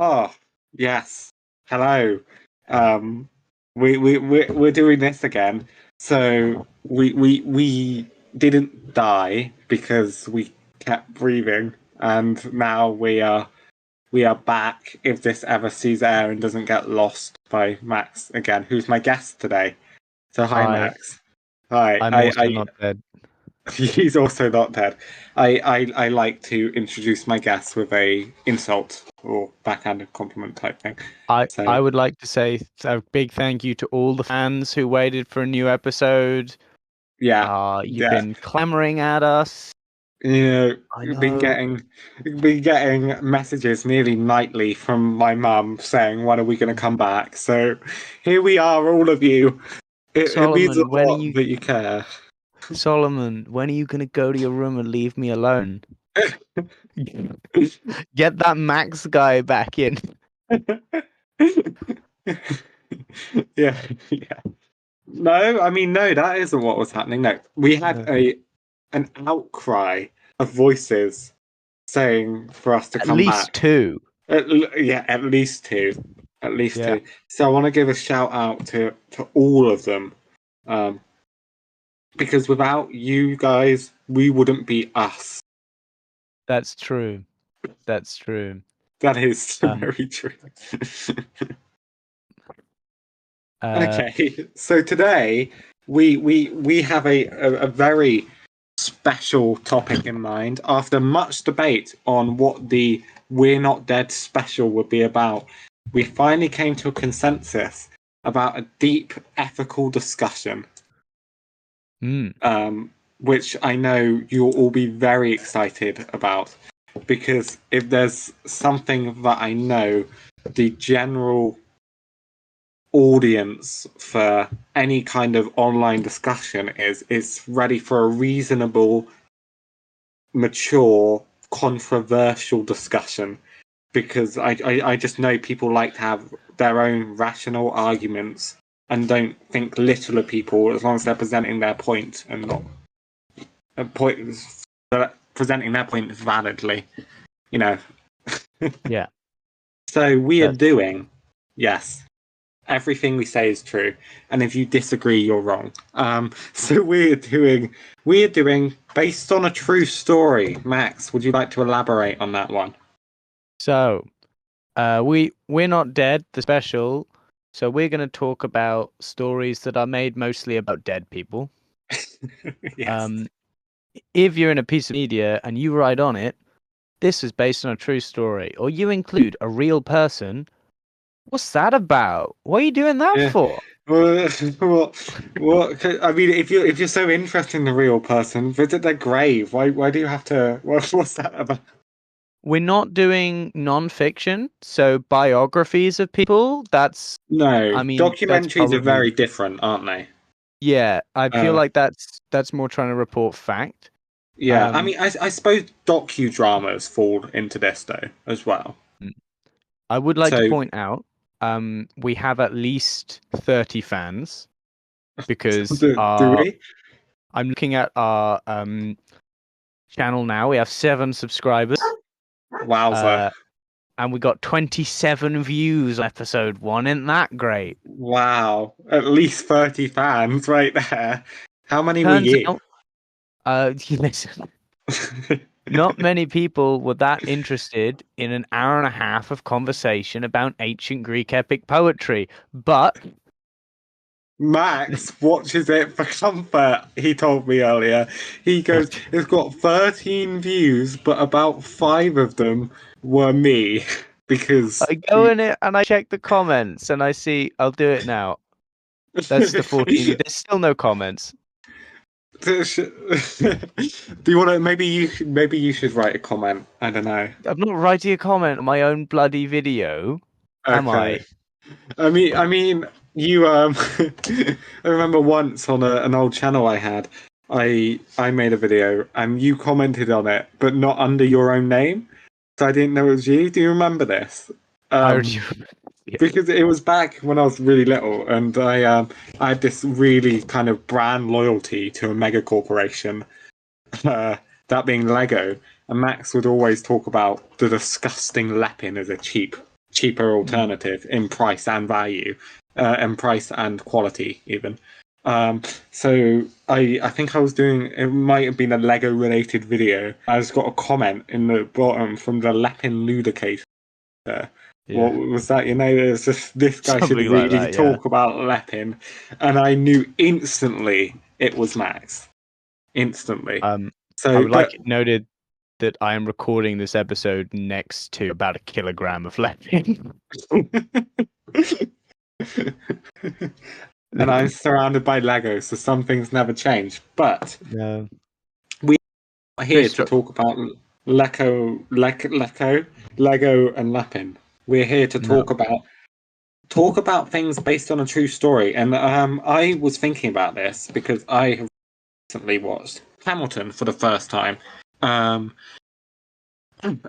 Oh, yes. Hello. Um, we're doing this again. So we didn't die because we kept breathing, and now we are back. If this ever sees air and doesn't get lost by Max again, who's my guest today. So hi, I Max. Hi. I'm also not dead. He's also not dead. I like to introduce my guests with a insult or backhanded compliment type thing. I So would like to say a big thank you to all the fans who waited for a new episode. yeah, You've yeah. been clamoring at us. You know, I we've been know. getting messages nearly nightly from my mum saying, "When are we going to come back?" So here we are, all of you. It means a Solomon, when are lot you that you care. Solomon, when are you gonna go to your room and leave me alone? Get that Max guy back in. Yeah, yeah. No, I mean, no, that isn't what was happening. No, we had No. an outcry of voices saying for us to At come least back. two. Yeah, at least two, at least Yeah, two. So I want to give a shout out to all of them, um, because without you guys, we wouldn't be us. that's true. That's true. That is Um very true. uh Okay, so today we have a very special topic in mind. After much debate on what the We're Not Dead special would be about, we finally came to a consensus about a deep ethical discussion, mm, which I know you'll all be very excited about. Because if there's something that I know the general audience for any kind of online discussion is, it's ready for a reasonable, mature, controversial discussion, because I just know people like to have their own rational arguments and don't think little of people as long as they're presenting their point and not point presenting their point validly, you know. yeah, So we are that's true. doing, yes, everything we say is true, and if you disagree, you're wrong. So we're doing based on a true story. Max, would you like to elaborate on that one? So we're not dead, the special. So we're going to talk about stories that are made mostly about dead people. Yes. Um, if you're in a piece of media and you write on it, this is based on a true story, or you include a real person, what's that about? What are you doing that Yeah. for? Well, I mean, if you're so interested in the real person, visit their grave. Why do you have to? What's that about? We're not doing non-fiction, so biographies of people. No, I mean, that's documentaries are probably very different, aren't they? yeah. I feel Uh, like that's more trying to report fact. yeah. I Um, mean, I suppose docudramas fall into this though as well. I would like to So, point out, we have at least 30 fans because do we? I'm looking at our channel now. We have 7 subscribers, Wowza! uh, and we got 27 views on episode 1. Isn't that great? Wow, at least 30 fans right there. How many were Turns you? out, listen, not many people were that interested in an hour and a half of conversation about ancient Greek epic poetry, but Max watches it for comfort, he told me earlier. He goes, it's got 13 views, but about 5 of them were me. Because I go in it and I check the comments and I see I'll do it now. That's the 14. There's still no comments. do you want to, maybe you should write a comment. I don't know. I'm not writing a comment on my own bloody video, am I? Okay. I mean, you I remember once on an old channel I had, I made a video and you commented on it, but not under your own name, so I didn't know it was you. Do you remember this? I heard Um, you. Yeah. because it was back when I was really little, and I had this really kind of brand loyalty to a mega corporation, that being Lego. And Max would always talk about the disgusting Lepin as a cheap cheaper alternative in price and value, and price and quality even. So I think I was doing, it might have been a Lego related video. I just got a comment in the bottom from the Lepin Ludicator. Yeah. What was that? It was just, this guy should Something like really that, yeah. talk about Lepin, and I knew instantly it was Max. Instantly. I So, would like but it noted that I am recording this episode next to about 1 kilogram of lepin. and I'm surrounded by Lego, so some things never change. But No. we are here to Crystal. talk about Lego, and Lapin. We're here to No. talk about things based on a true story. And I was thinking about this because I have recently watched Hamilton for the first time.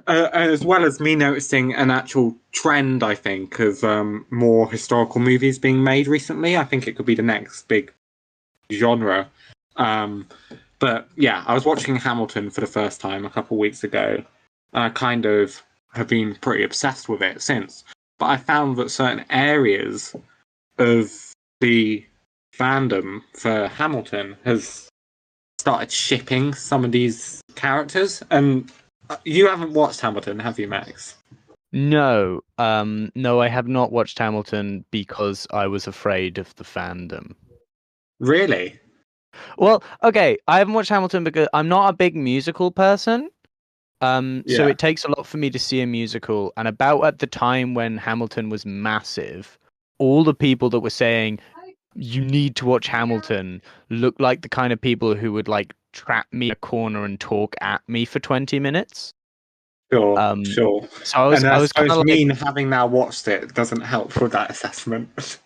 As well as me noticing an actual trend, I think, of more historical movies being made recently. I think it could be the next big genre. But yeah, I was watching Hamilton for the first time a couple of weeks ago. I kind of have been pretty obsessed with it since. But I found that certain areas of the fandom for Hamilton has started shipping some of these characters. And you haven't watched Hamilton, have you, Max? No. No, I have not watched Hamilton because I was afraid of the fandom. Really? Well, okay, I haven't watched Hamilton because I'm not a big musical person. So Yeah. it takes a lot for me to see a musical. And about at the time when Hamilton was massive, all the people that were saying you need to watch Hamilton looked like the kind of people who would like trap me in a corner and talk at me for 20 minutes. Sure, Um, sure. so I was And I I was kind suppose of like, me having now watched it doesn't help with that assessment.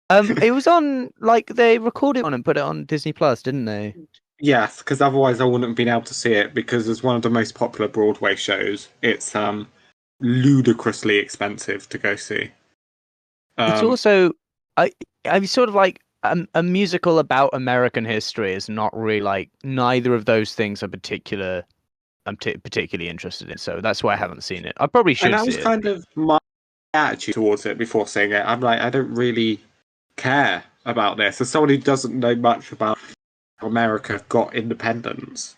it was on like they recorded on and put it on Disney Plus, didn't they? Yes, because otherwise I wouldn't have been able to see it because it's one of the most popular Broadway shows. It's ludicrously expensive to go see. It's Um, also I'm sort of like a musical about American history is not really like neither of those things are particularly interested in. So that's why I haven't seen it. I probably and should that see was it. kind of my attitude towards it before seeing it. I'm like, I don't really care about this. As someone who doesn't know much about how America got independence,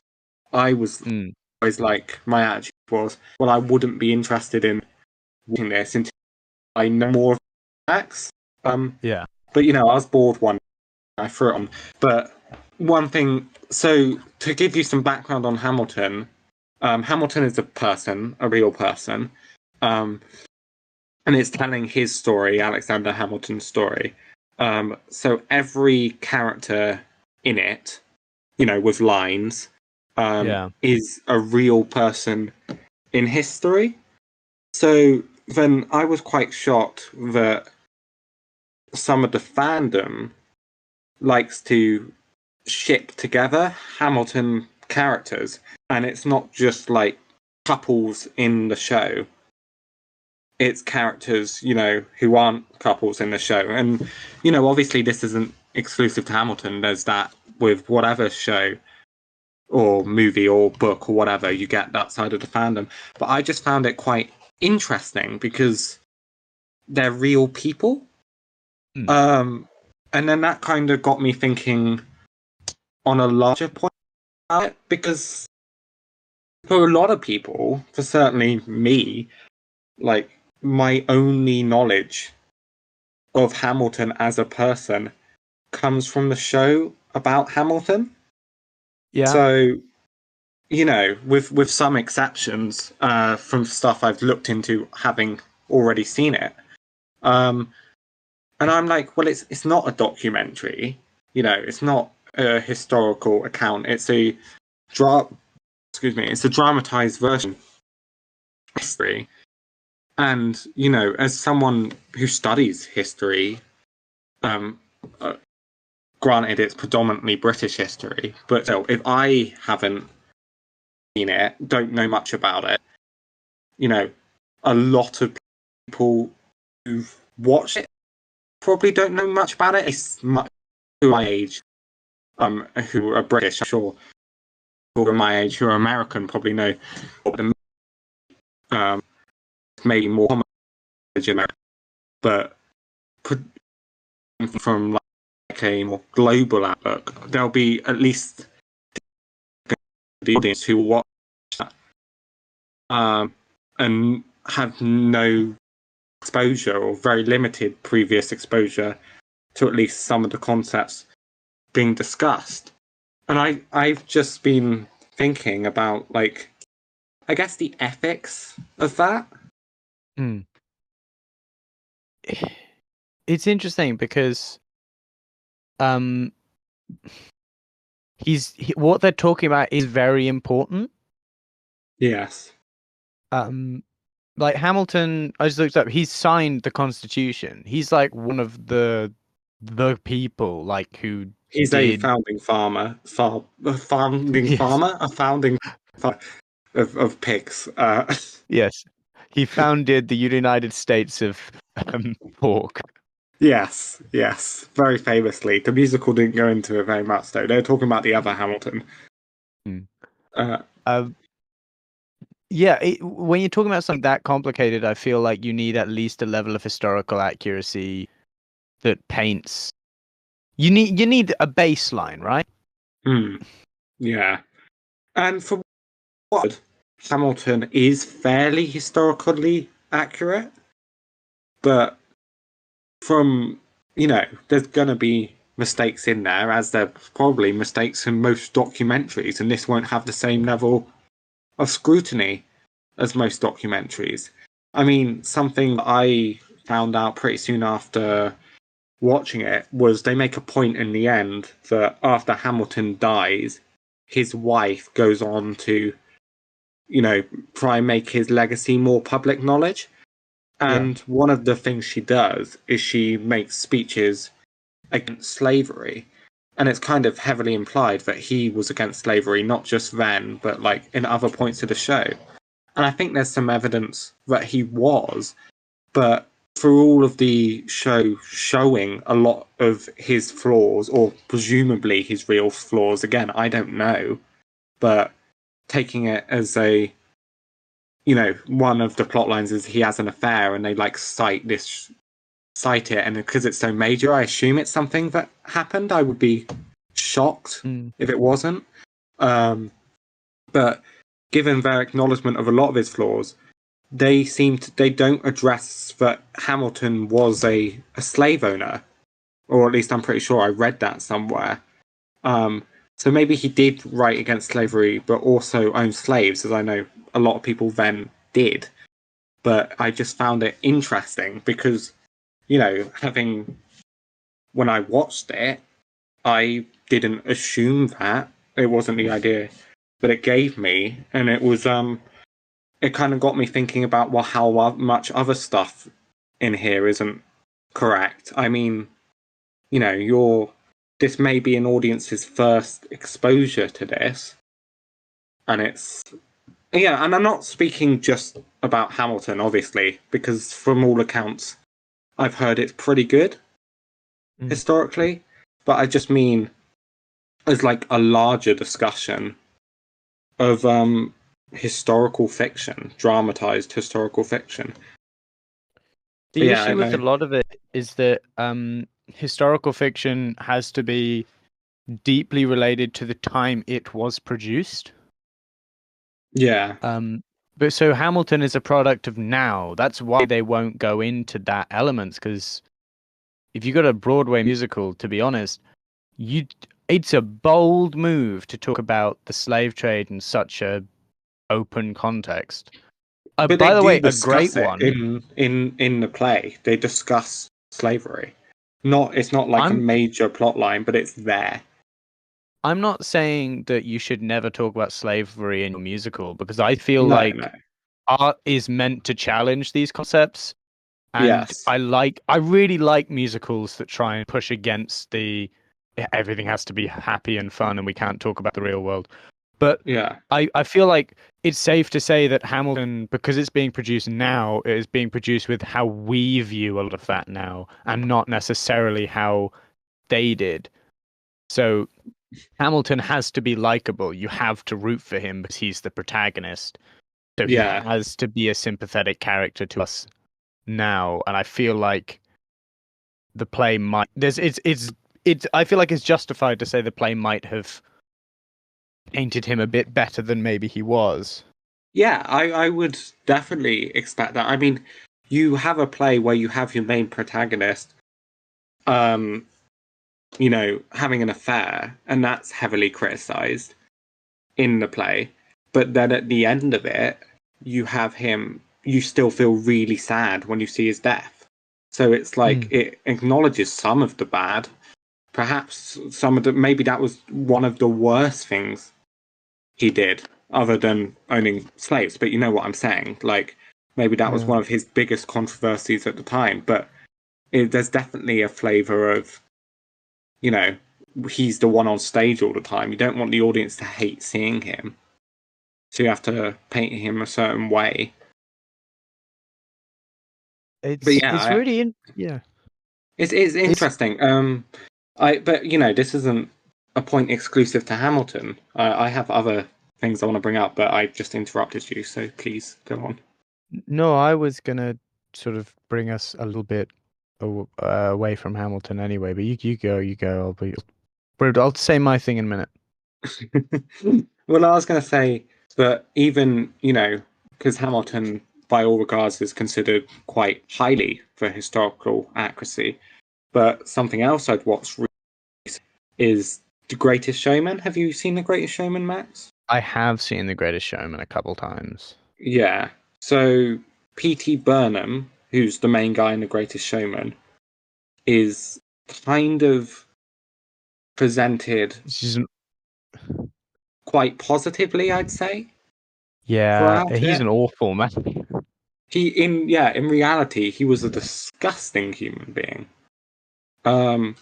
I was Mm, always like, my attitude was, well, I wouldn't be interested in watching this until I know more of the facts. yeah. But I was bored one. I threw it on. But one thing, so to give you some background on Hamilton, Hamilton is a person, a real person, um, and it's telling his story, Alexander Hamilton's story. So every character in it, with lines, Yeah. is a real person in history. So then I was quite shocked that some of the fandom likes to ship together Hamilton characters, and it's not just like couples in the show. It's characters, who aren't couples in the show. And, obviously this isn't exclusive to Hamilton. There's that with whatever show or movie or book or whatever, you get that side of the fandom. But I just found it quite interesting because they're real people. Mm, Um, and then that kind of got me thinking on a larger point about it because for a lot of people, for certainly me, like my only knowledge of Hamilton as a person comes from the show about Hamilton. yeah. So, with some exceptions, from stuff I've looked into having already seen it. Um, and I'm like, well, it's not a documentary, it's not a historical account. It's a it's a dramatized version of history. And, as someone who studies history, um, uh, granted it's predominantly British history, but still, if I haven't seen it, don't know much about it, a lot of people who've watched it probably don't know much about it. It's much who my age, who are British, I'm sure, who are my age, who are American, probably know what the um, maybe more common, you know, but from like a more global outlook, there'll be at least the audience who will watch that and have no exposure or very limited previous exposure to at least some of the concepts being discussed. And I've just been thinking about, like, I guess the ethics of that. Hmm. It's interesting because um what they're talking about is very important. Yes. Um like Hamilton, I just looked up, he's signed the Constitution. He's like one of the people like who He's a did founding farmer, a founding yes, farmer, a founding farmer of pigs. yes. He founded the United States of pork. Yes, yes, very famously. The musical didn't go into it very much, though. They were talking about the other Hamilton. Hmm. Uh, Um yeah, when you're talking about something that complicated, I feel like you need at least a level of historical accuracy that paints. You need a baseline, right? hmm, yeah. And for what, Hamilton is fairly historically accurate, but from, there's going to be mistakes in there, as there probably mistakes in most documentaries, and this won't have the same level of scrutiny as most documentaries. I mean, something I found out pretty soon after watching it was they make a point in the end that after Hamilton dies, his wife goes on to, try and make his legacy more public knowledge. Yeah. And one of the things she does is she makes speeches against slavery. And it's kind of heavily implied that he was against slavery, not just then, but like in other points of the show. And I think there's some evidence that he was, but through all of the show showing a lot of his flaws, or presumably his real flaws, again, I don't know, but taking it as one of the plot lines is he has an affair and they like cite it, and because it's so major, I assume it's something that happened. I would be shocked Mm. if it wasn't. But given their acknowledgement of a lot of his flaws, they don't address that Hamilton was a slave owner, or at least I'm pretty sure I read that somewhere. Um, so maybe he did write against slavery, but also owned slaves, as I know a lot of people then did. But I just found it interesting because, having when I watched it, I didn't assume that it wasn't the idea that it gave me, and it kind of got me thinking about, well, how much other stuff in here isn't correct. I mean, this may be an audience's first exposure to this, and it's yeah, and I'm not speaking just about Hamilton, obviously, because from all accounts, I've heard it's pretty good Mm. historically, but I just mean as like a larger discussion of historical fiction, dramatized historical fiction. But The yeah, I issue with a know. lot of it is that historical fiction has to be deeply related to the time it was produced. Yeah, Um, but so Hamilton is a product of now. That's why they won't go into that elements, because if you got a Broadway musical, to be honest, you it's a bold move to talk about the slave trade in such a open context. but they By the do way, a great discuss it one. in the play. They discuss slavery. It's not like a I'm major plot line, but it's there. I'm not saying that you should never talk about slavery in your musical, because I feel No, no. like art is meant to challenge these concepts. And Yes. I really like musicals that try and push against the everything has to be happy and fun and we can't talk about the real world. But Yeah. I feel like it's safe to say that Hamilton, because it's being produced now, it is being produced with how we view a lot of that now and not necessarily how they did. So Hamilton has to be likable. You have to root for him because he's the protagonist. So he Yeah, has to be a sympathetic character to us now, and I feel like the play might it's I feel like it's justified to say the play might have painted him a bit better than maybe he was. yeah, I would definitely expect that. I mean, you have a play where you have your main protagonist, um, having an affair, and that's heavily criticized in the play. But then at the end of it, you still feel really sad when you see his death. So it's like Mm. it acknowledges some of the bad. Perhaps maybe that was one of the worst things he did, other than owning slaves. But you know what I'm saying? Like, maybe that was Yeah. one of his biggest controversies at the time. But there's definitely a flavor of, you know, he's the one on stage all the time. You don't want the audience to hate seeing him. So you have to paint him a certain way. But yeah, It's really yeah. it's It's interesting. But this isn't a point exclusive to Hamilton. I have other things I want to bring up, but I just interrupted you, so please go on. no, I was gonna sort of bring us a little bit away from Hamilton anyway, but you go. I'll say my thing in a minute. Well, I was going to say that even, because Hamilton, by all regards, is considered quite highly for historical accuracy, but something else I'd watched is The Greatest Showman. Have you seen The Greatest Showman, Max? I have seen The Greatest Showman a couple times. Yeah. So, P.T. Burnham, who's the main guy in The Greatest Showman, is kind of presented She's quite positively, I'd say, Yeah, throughout he's it. an awful man. In reality, he was a disgusting human being. Um,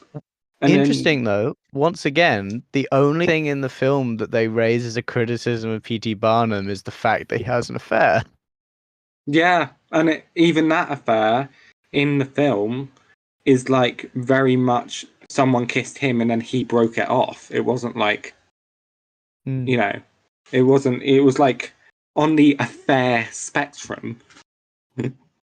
and then Interesting though, once again, the only thing in the film that they raise as a criticism of P.T. Barnum is the fact that he has an affair. yeah, and even that affair in the film is like very much someone kissed him and then he broke it off. It wasn't like Mm. you know, it wasn't. It was like on the affair spectrum,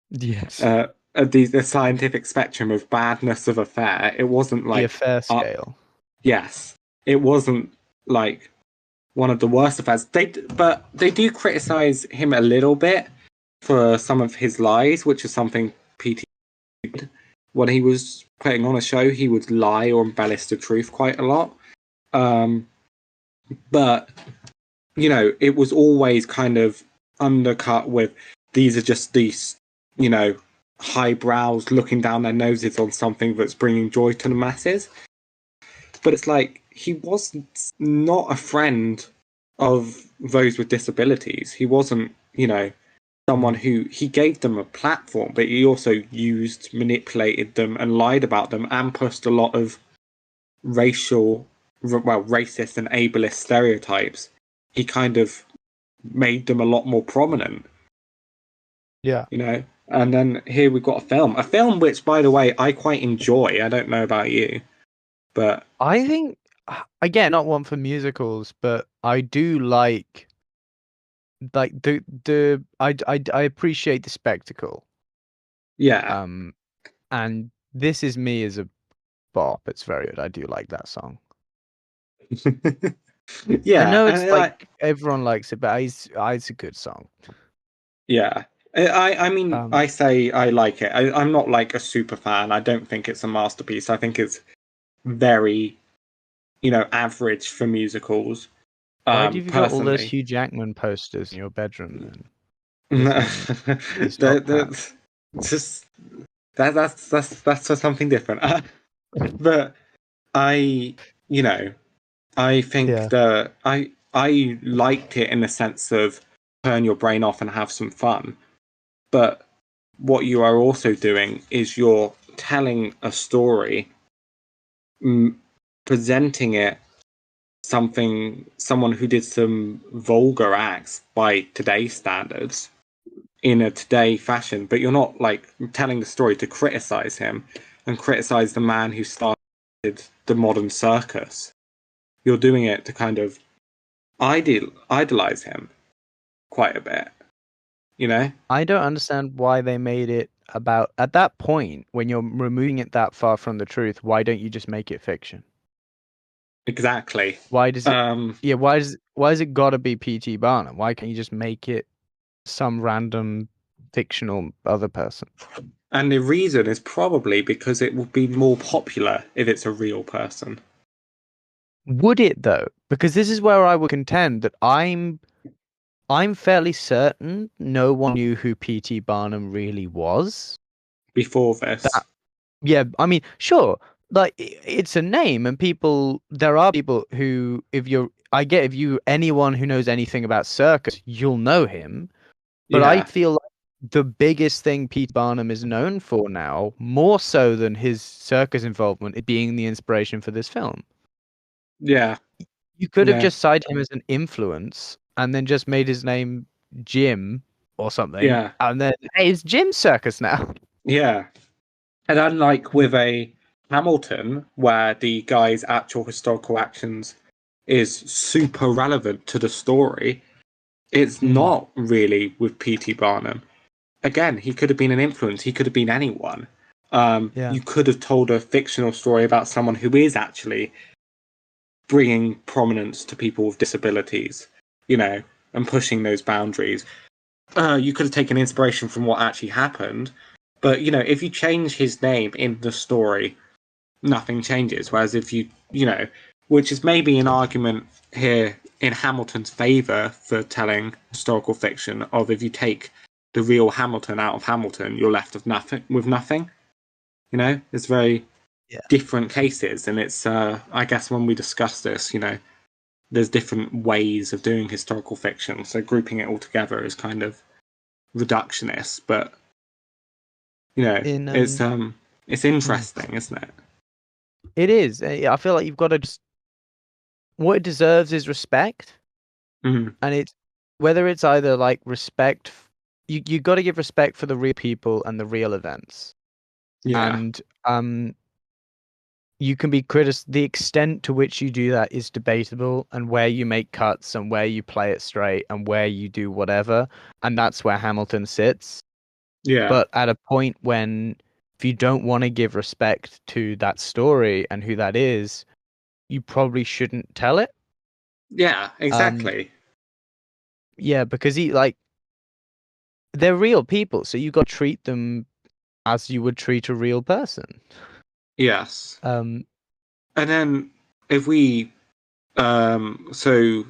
Yes. uh, the scientific spectrum of badness of affair. It wasn't The like affair scale. yes, it wasn't like one of the worst affairs. But they do criticize him a little bit for some of his lies, which is something PT did. When he was putting on a show, he would lie or embellish the truth quite a lot. Um, but it was always kind of undercut with these are just these, you know, highbrows looking down their noses on something that's bringing joy to the masses. But it's like he was not a friend of those with disabilities. He wasn't, someone Mm. who he gave them a platform, but he also used, manipulated them, and lied about them, and pushed a lot of racist and ableist stereotypes. He kind of made them a lot more prominent, Yeah. And then here we've got a film which, by the way, I quite enjoy. I don't know about you, but I think again, not one for musicals, but I do like I appreciate the spectacle. yeah, Um and This Is Me is a bop. It's very good. I do like that song. I yeah, know it's and like everyone likes it, but it's a good song. yeah. I mean, Um, I say I like it. I'm not like a super fan. I don't think it's a masterpiece. I think it's very, average for musicals. why have you got all those Personally, Hugh Jackman posters in your bedroom then? This is his top hat. that just that's for something different. But I, you know, I think Yeah. that I liked it in the sense of turn your brain off and have some fun. But what you are also doing is you're telling a story, mm, presenting it someone who did some vulgar acts by today's standards in a today fashion, but you're not like telling the story to criticize him and criticize the man who started the modern circus. You're doing it to kind of idolize him quite a bit. You know, I don't understand why they made it about at that point when you're removing it that far from the truth. Why don't you just make it fiction? exactly. Why does it? Um, Yeah, why does it gotta be P.T. Barnum? Why can't you just make it some random fictional other person? and the reason is probably because it will be more popular if it's a real person. Would it though? Because this is where I would contend that I'm fairly certain no one knew who P.T. Barnum really was. Before this. That yeah, I mean, sure, like it's a name, and there are people who, I get if you anyone who knows anything about circus, you'll know him. But I Yeah, feel like the biggest thing Pete Barnum is known for now, more so than his circus involvement, it being the inspiration for this film. yeah, You could have yeah, just cited him as an influence and then just made his name Jim or something, yeah, and then hey, it's Jim Circus now. yeah. And unlike Mm. with a Hamilton, where the guy's actual historical actions is super relevant to the story, it's Mm, not really with P.T. Barnum. Again, he could have been an influence, he could have been anyone. yeah, You could have told a fictional story about someone who is actually bringing prominence to people with disabilities, you know, and pushing those boundaries. You could have taken inspiration from what actually happened, but you know, if you change his name in the story, nothing changes. Whereas if you know, which is maybe an argument here in Hamilton's favour for telling historical fiction, of if you take the real Hamilton out of Hamilton, you're left with nothing. With nothing, you know, it's very yeah. different cases, and it's I guess when we discuss this, you know, there's different ways of doing historical fiction. So grouping it all together is kind of reductionist, but you know, In it's mm, interesting, isn't it? it is. I feel like you've got to just what it deserves is respect, Mm, and it's whether it's either like respect. You got to give respect for the real people and the real events, yeah, and you can be the extent to which you do that is debatable, and where you make cuts and where you play it straight and where you do whatever, and that's where Hamilton sits. yeah, But at a point when if you don't want to give respect to that story and who that is, you probably shouldn't tell it. yeah, Um, exactly. yeah, because they're real people, so you got to treat them as you would treat a real person. Yes. Um, And then if we, so,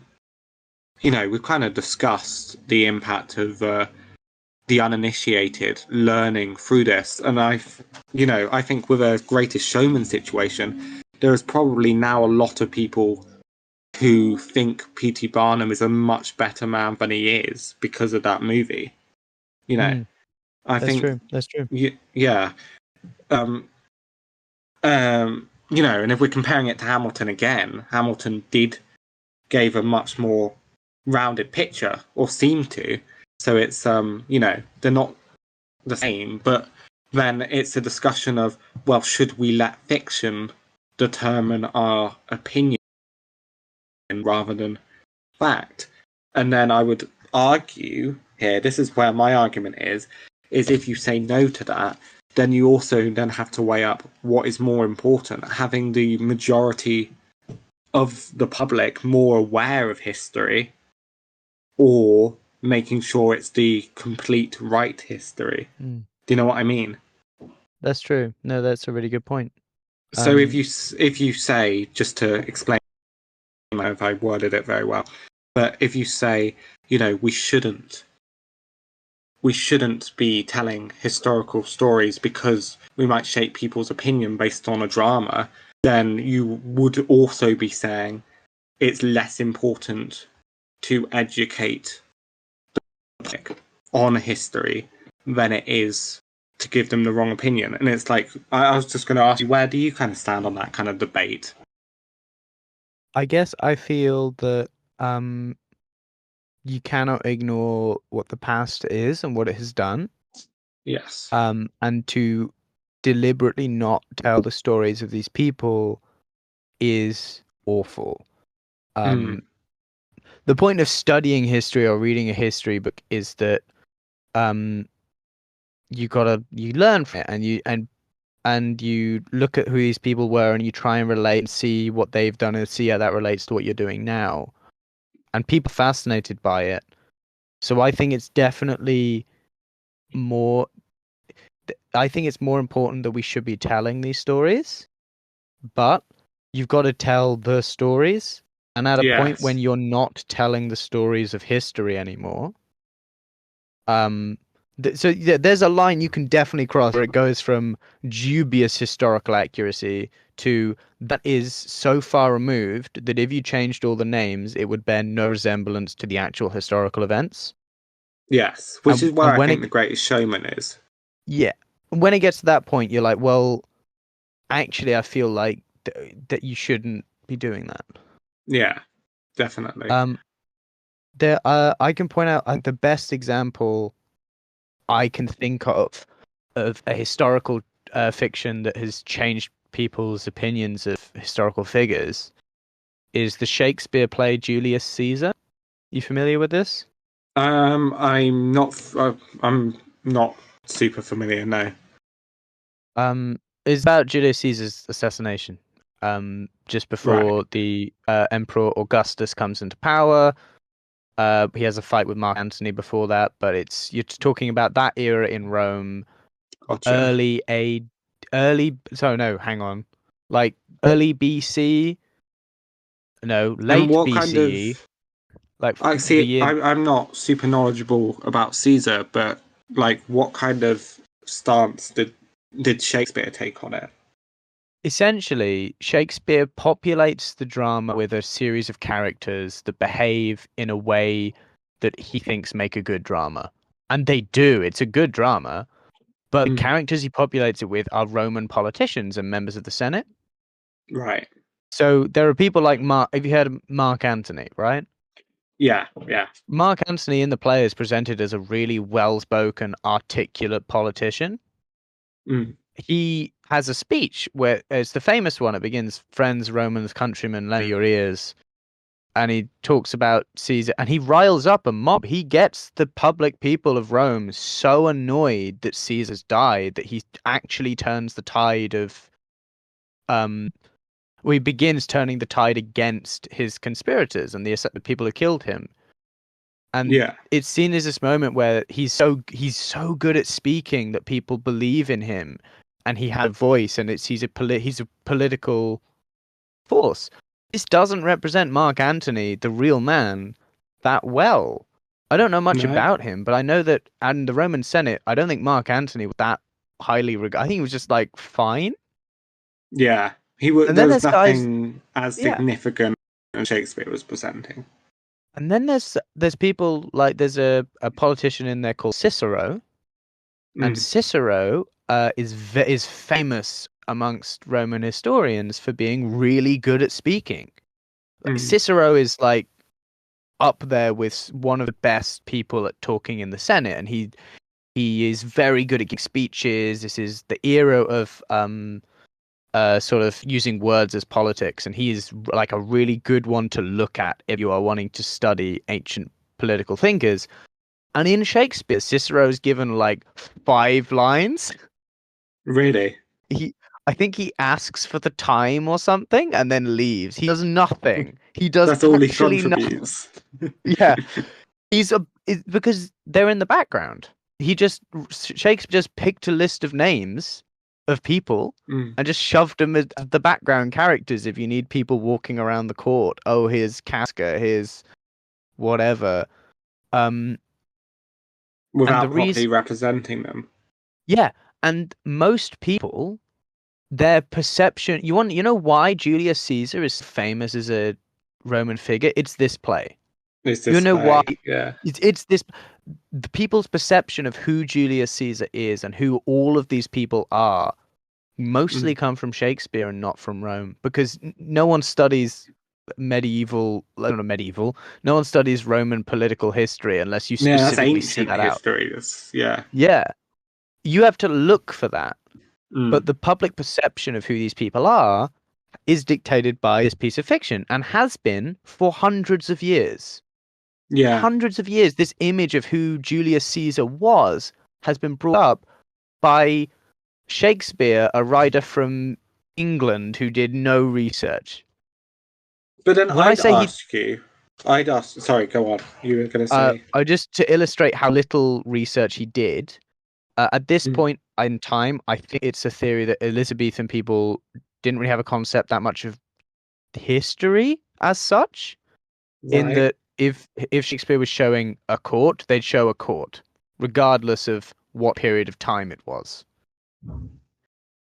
you know, we've kind of discussed the impact of the uninitiated learning through this. And you know, I think with a Greatest Showman situation, there is probably now a lot of people who think P.T. Barnum is a much better man than he is because of that movie. You know, mm, I that's think, true. That's true. yeah. Um, you know, and if we're comparing it to Hamilton again, Hamilton did gave a much more rounded picture, or seemed to. So it's you know, they're not the same, but then it's a discussion of, well, should we let fiction determine our opinion rather than fact? And then I would argue here, this is where my argument is if you say no to that, then you also then have to weigh up what is more important, having the majority of the public more aware of history, or making sure it's the complete right history. Mm, Do you know what I mean? that's true. No, that's a really good point. So Um, if you say, just to explain, I don't know if I worded it very well, but if you say, you know, we shouldn't be telling historical stories because we might shape people's opinion based on a drama, then you would also be saying it's less important to educate the public on history than it is to give them the wrong opinion. And it's like, I was just going to ask you, where do you kind of stand on that kind of debate? I guess I feel that um, you cannot ignore what the past is and what it has done, Yes. and to deliberately not tell the stories of these people is awful. Mm, Um, the point of studying history or reading a history book is that um, you learn from it, and you look at who these people were, and you try and relate and see what they've done and see how that relates to what you're doing now. And people are fascinated by it. So I think it's definitely more. I think it's more important that we should be telling these stories, but you've got to tell the stories. And at a point when Yes. you're not telling the stories of history anymore, um, there's a line you can definitely cross where it goes from dubious historical accuracy to that is so far removed that if you changed all the names, it would bear no resemblance to the actual historical events. Yes. Which is where And I when think it, The Greatest Showman is. yeah, when it gets to that point, you're like, well, actually, I feel like that you shouldn't be doing that. Yeah, definitely. Um, I can point out the best example I can think of a historical fiction that has changed people's opinions of historical figures is the Shakespeare play Julius Caesar. You familiar with this? I'm not super familiar. No. It's about Julius Caesar's assassination. Just Right. before the Emperor Augustus comes into power. He has a fight with Mark Antony before that, but you're talking about that era in Rome, Gotcha. early A, early. So no, hang on, like early BC, no, And late what kind BCE, of like I the see. year. I'm not super knowledgeable about Caesar, but like, what kind of stance did Shakespeare take on it? Essentially, Shakespeare populates the drama with a series of characters that behave in a way that he thinks make a good drama, and they do. It's a good drama. But the Mm, characters he populates it with are Roman politicians and members of the Senate. right. So there are people like Mark. Have you heard of Mark Antony, right? Yeah. Yeah. Mark Antony in the play is presented as a really well-spoken, articulate politician. Mm, He has a speech where it's the famous one. It begins, "Friends, Romans, countrymen, lend me your ears." And he talks about Caesar, and he riles up a mob. He gets the public people of Rome so annoyed that Caesar's died that he actually turns the tide of um well, he begins turning the tide against his conspirators and the people who killed him. And yeah. it's seen as this moment where he's so good at speaking that people believe in him, and he had a voice, and he's a political force. This doesn't represent Mark Antony, the real man, that well. I don't know much No. about him, but I know that in the Roman Senate, I don't think Mark Antony was that highly regarded. I think he was just like fine. Yeah. He was. And There then was there's guys, nothing as yeah. significant as Shakespeare was presenting. And then there's people like there's a politician in there called Cicero, and Mm, Cicero is famous amongst Roman historians for being really good at speaking. Like, mm, Cicero is like up there with one of the best people at talking in the Senate, and he is very good at giving speeches. This is the era of sort of using words as politics, and he is like a really good one to look at if you are wanting to study ancient political thinkers. And in Shakespeare, Cicero is given like 5 lines. really. He, I think he asks for the time or something and then leaves. He does nothing. He does That's all he actually nothing. contributes. Yeah, because they're in the background. Shakespeare just picked a list of names of people Mm, and just shoved them as the background characters. If you need people walking around the court, oh, here's Casca, here's whatever. Um, and the without reason, properly representing them. yeah, and most people, their perception. You know why Julius Caesar is famous as a Roman figure? It's this play. This You know why? display. Yeah. It's this. The people's perception of who Julius Caesar is and who all of these people are mostly Mm. come from Shakespeare and not from Rome, because no one studies not medieval, no one studies Roman political history unless you Yeah, that's specifically seek ancient that out. history. Yeah. Yeah, you have to look for that. But Mm. the public perception of who these people are is dictated by this piece of fiction and has been for hundreds of years. Yeah. hundreds of years, this image of who Julius Caesar was has been brought up by Shakespeare, a writer from England who did no research. But then When I say he, sorry, go on. You were going to say. I just to illustrate how little research he did. At this Mm, point in time, I think it's a theory that Elizabethan people didn't really have a concept that much of history as such. In right. that, if Shakespeare was showing a court, they'd show a court, regardless of what period of time it was.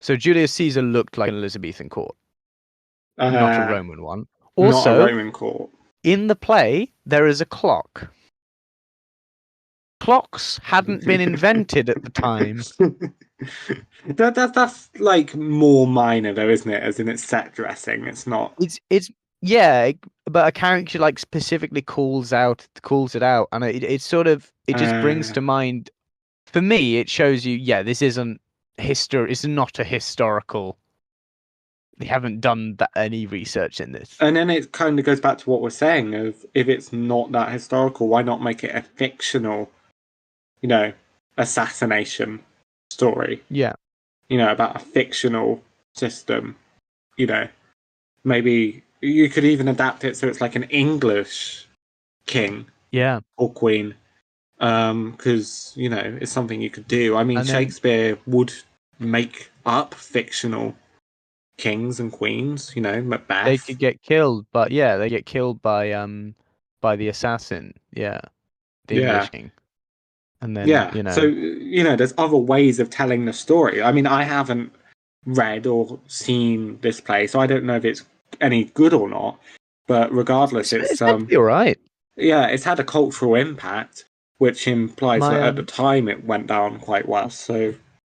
So Julius Caesar looked like an Elizabethan court, not a Uh, Roman one. Not a Also, Roman court. in the play, there is a clock. Clocks hadn't been invented at the time. That's like more minor though, isn't it? As in it's set dressing. It's not. It's yeah, but a character like specifically calls it out, and it sort of it just brings Uh, to mind. For me, it shows you, yeah, this isn't history. It's not a historical. They haven't done any research in this. and then it kind of goes back to what we're saying of if it's not that historical, why not make it a fictional, you know, assassination story? Yeah, About a fictional system. You know, maybe you could even adapt it so it's like an English king yeah, or queen, because it's something you could do. I mean, and then Shakespeare would make up fictional kings and queens. they Macbeth. could get killed, but yeah, they get killed by the assassin. Yeah, the Yeah, English king, and then yeah. So there's other ways of telling the story. I mean, I haven't read or seen this play, so I don't know if it's any good or not. But regardless, it's meant to be all right. yeah, it's had a cultural impact, which implies My that at the time it went down quite well. So,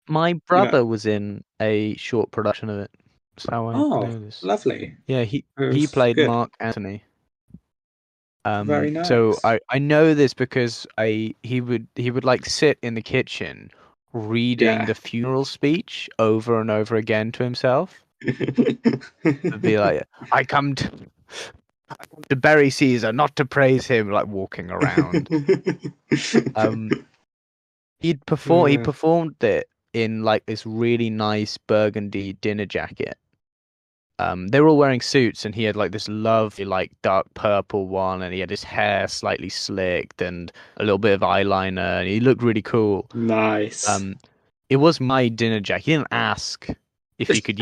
my you know, brother was in a short production of it. That's how I oh, know this. lovely. Yeah, It he was played good. Mark Antony. Very So nice. I know this because he would like sit in the kitchen reading Yeah. the funeral speech over and over again to himself. It'd be like, I come to bury Caesar, not to praise him, like walking around. Um, he Uh, performed it in like this really nice burgundy dinner jacket. They were all wearing suits, and he had like this lovely, like dark purple one, and he had his hair slightly slicked and a little bit of eyeliner, and he looked really cool. nice. Um, it was my dinner jacket. He didn't ask if he could.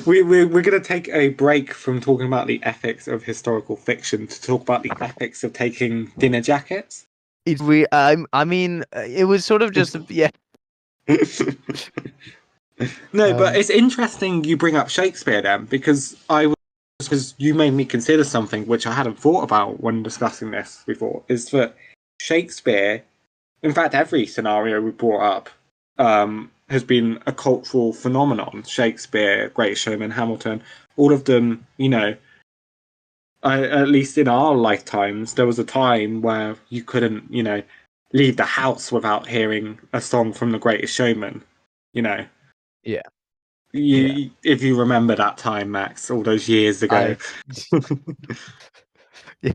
We're going to take a break from talking about the ethics of historical fiction to talk about the ethics of taking dinner jackets. I mean, it was sort of just yeah. No, but Um, it's interesting you bring up Shakespeare then, because you made me consider something which I hadn't thought about when discussing this before. Is that Shakespeare, in fact, every scenario we brought up, has been a cultural phenomenon. Shakespeare, Great Showman, Hamilton, all of them. At least in our lifetimes, there was a time where you couldn't, leave the house without hearing a song from The Greatest Showman. You know, yeah, yeah. if you remember that time, Max, all those years ago. I yeah.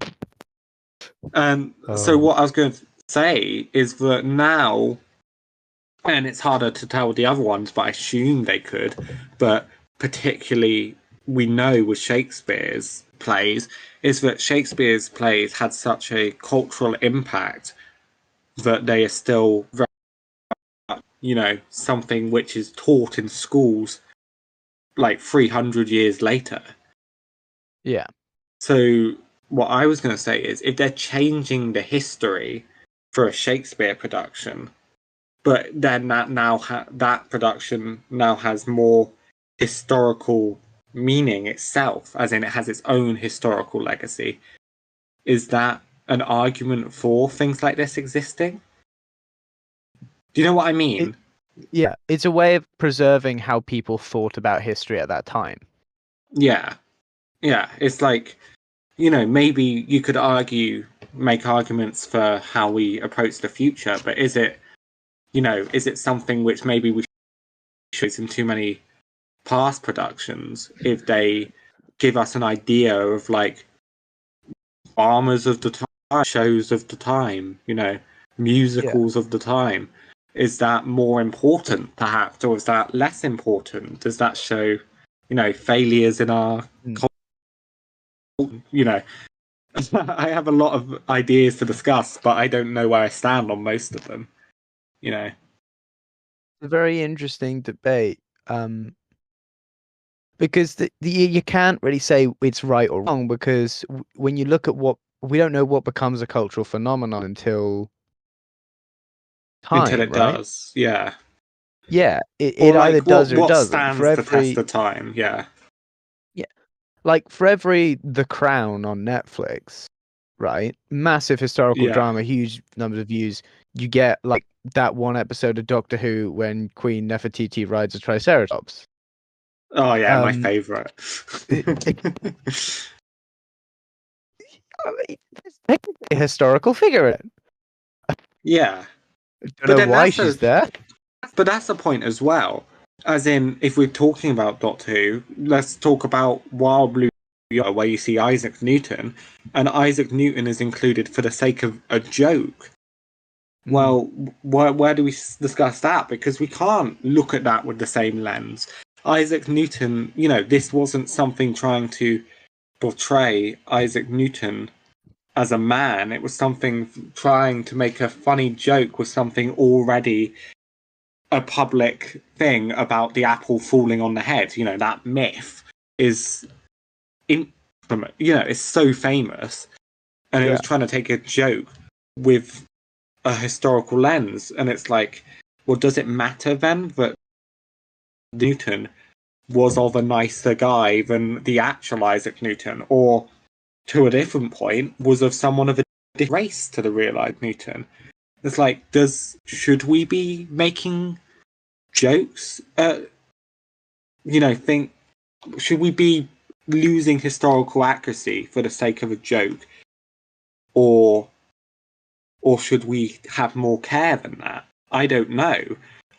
And so Oh, what I was going to say is that now, and it's harder to tell with the other ones, but I assume they could, but particularly we know with Shakespeare's plays, is that Shakespeare's plays had such a cultural impact that they are still very, something which is taught in schools like 300 years later. yeah. So what I was going to say is if they're changing the history for a Shakespeare production, but then that production now has more historical meaning itself, as in it has its own historical legacy, is that an argument for things like this existing? Do you know what I It mean? yeah. It's a way of preserving how people thought about history at that time. Yeah. Yeah. It's like, maybe you could make arguments for how we approach the future, but is it something which maybe we should in too many past productions if they give us an idea of like dramas of the time, shows of the time, Yeah. musicals of the time. Is that more important, perhaps, or is that less important? Does that show, failures in our Mm. culture? I have a lot of ideas to discuss, but I don't know where I stand on most of them. You know. A very interesting debate. Because you can't really say it's right or wrong because when you look at what we don't know what becomes a cultural phenomenon until Until time, it right? does, yeah. Yeah, it Or either like what does or it what doesn't. For stands the test every of time, yeah. yeah, like for every The Crown on Netflix, right? Massive historical Yeah. drama, huge numbers of views. You get like that one episode of Doctor Who when Queen Nefertiti rides a Triceratops. Oh yeah, my Um, favorite. I mean, there's technically a historical figure in it. Yeah. I don't But know then why she's there. that's the point as well. As in, if we're talking about Doctor Who, let's talk about Wild Blue Yonder, where you see Isaac Newton, and Isaac Newton is included for the sake of a joke. Hmm. Well, where do we discuss that? Because we can't look at that with the same lens. Isaac Newton, this wasn't something trying to portray Isaac Newton as a man. It was something trying to make a funny joke with something already a public thing about the apple falling on the head. That myth is infamous. It's so famous. And it was Yeah. trying to take a joke with a historical lens. And it's like, well, does it matter then that Newton was of a nicer guy than the actual Isaac Newton? Or, to a different point, was of someone of a different race to the real Isaac Newton? It's like, should we be making jokes? Think, should we be losing historical accuracy for the sake of a joke, or should we have more care than that? I don't know.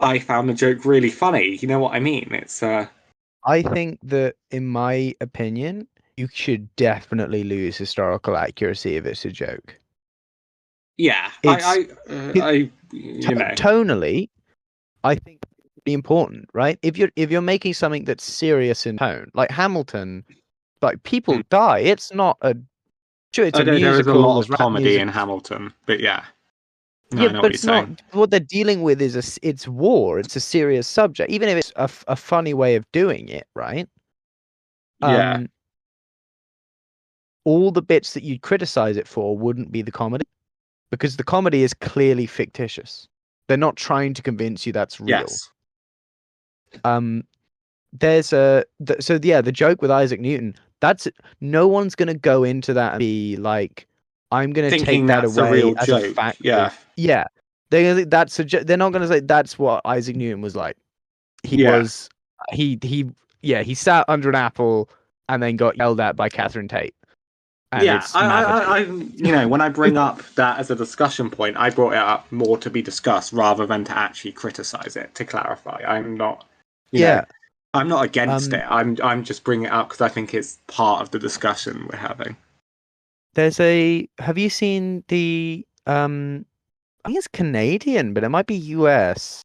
I found the joke really funny. You know what I mean? It's I think that, in my opinion, you should definitely lose historical accuracy if it's a joke. yeah. It's it, I you know tonally, I think it's really important, right? If you're making something that's serious in tone, like Hamilton, like people hmm. die. It's not a sure it's I a know there is a musical, lot there's of rap comedy music. in Hamilton, but yeah, no, Yeah, I know what but you're it's not saying. what they're dealing with is it's war. It's a serious subject, even if it's a funny way of doing it, right? Yeah, Um, all the bits that you'd criticize it for wouldn't be the comedy because the comedy is clearly fictitious. They're not trying to convince you that's real. yes, Um, there's so yeah, the joke with Isaac Newton. That's no one's gonna go into that and be like, I'm gonna take thinking that that's a away real as a joke. fact Yeah, of yeah. They're gonna think that's they're not gonna say that's what Isaac Newton was like. He yeah. was he yeah he sat under an apple and then got yelled at by Catherine Tate, and Yeah, it's mavity. when I bring up that as a discussion point, I brought it up more to be discussed rather than to actually criticize it. To clarify, you know, Yeah. I'm not against Um. it. I'm just bringing it up because I think it's part of the discussion we're having. There's a. Have you seen the I think it's Canadian, but it might be US.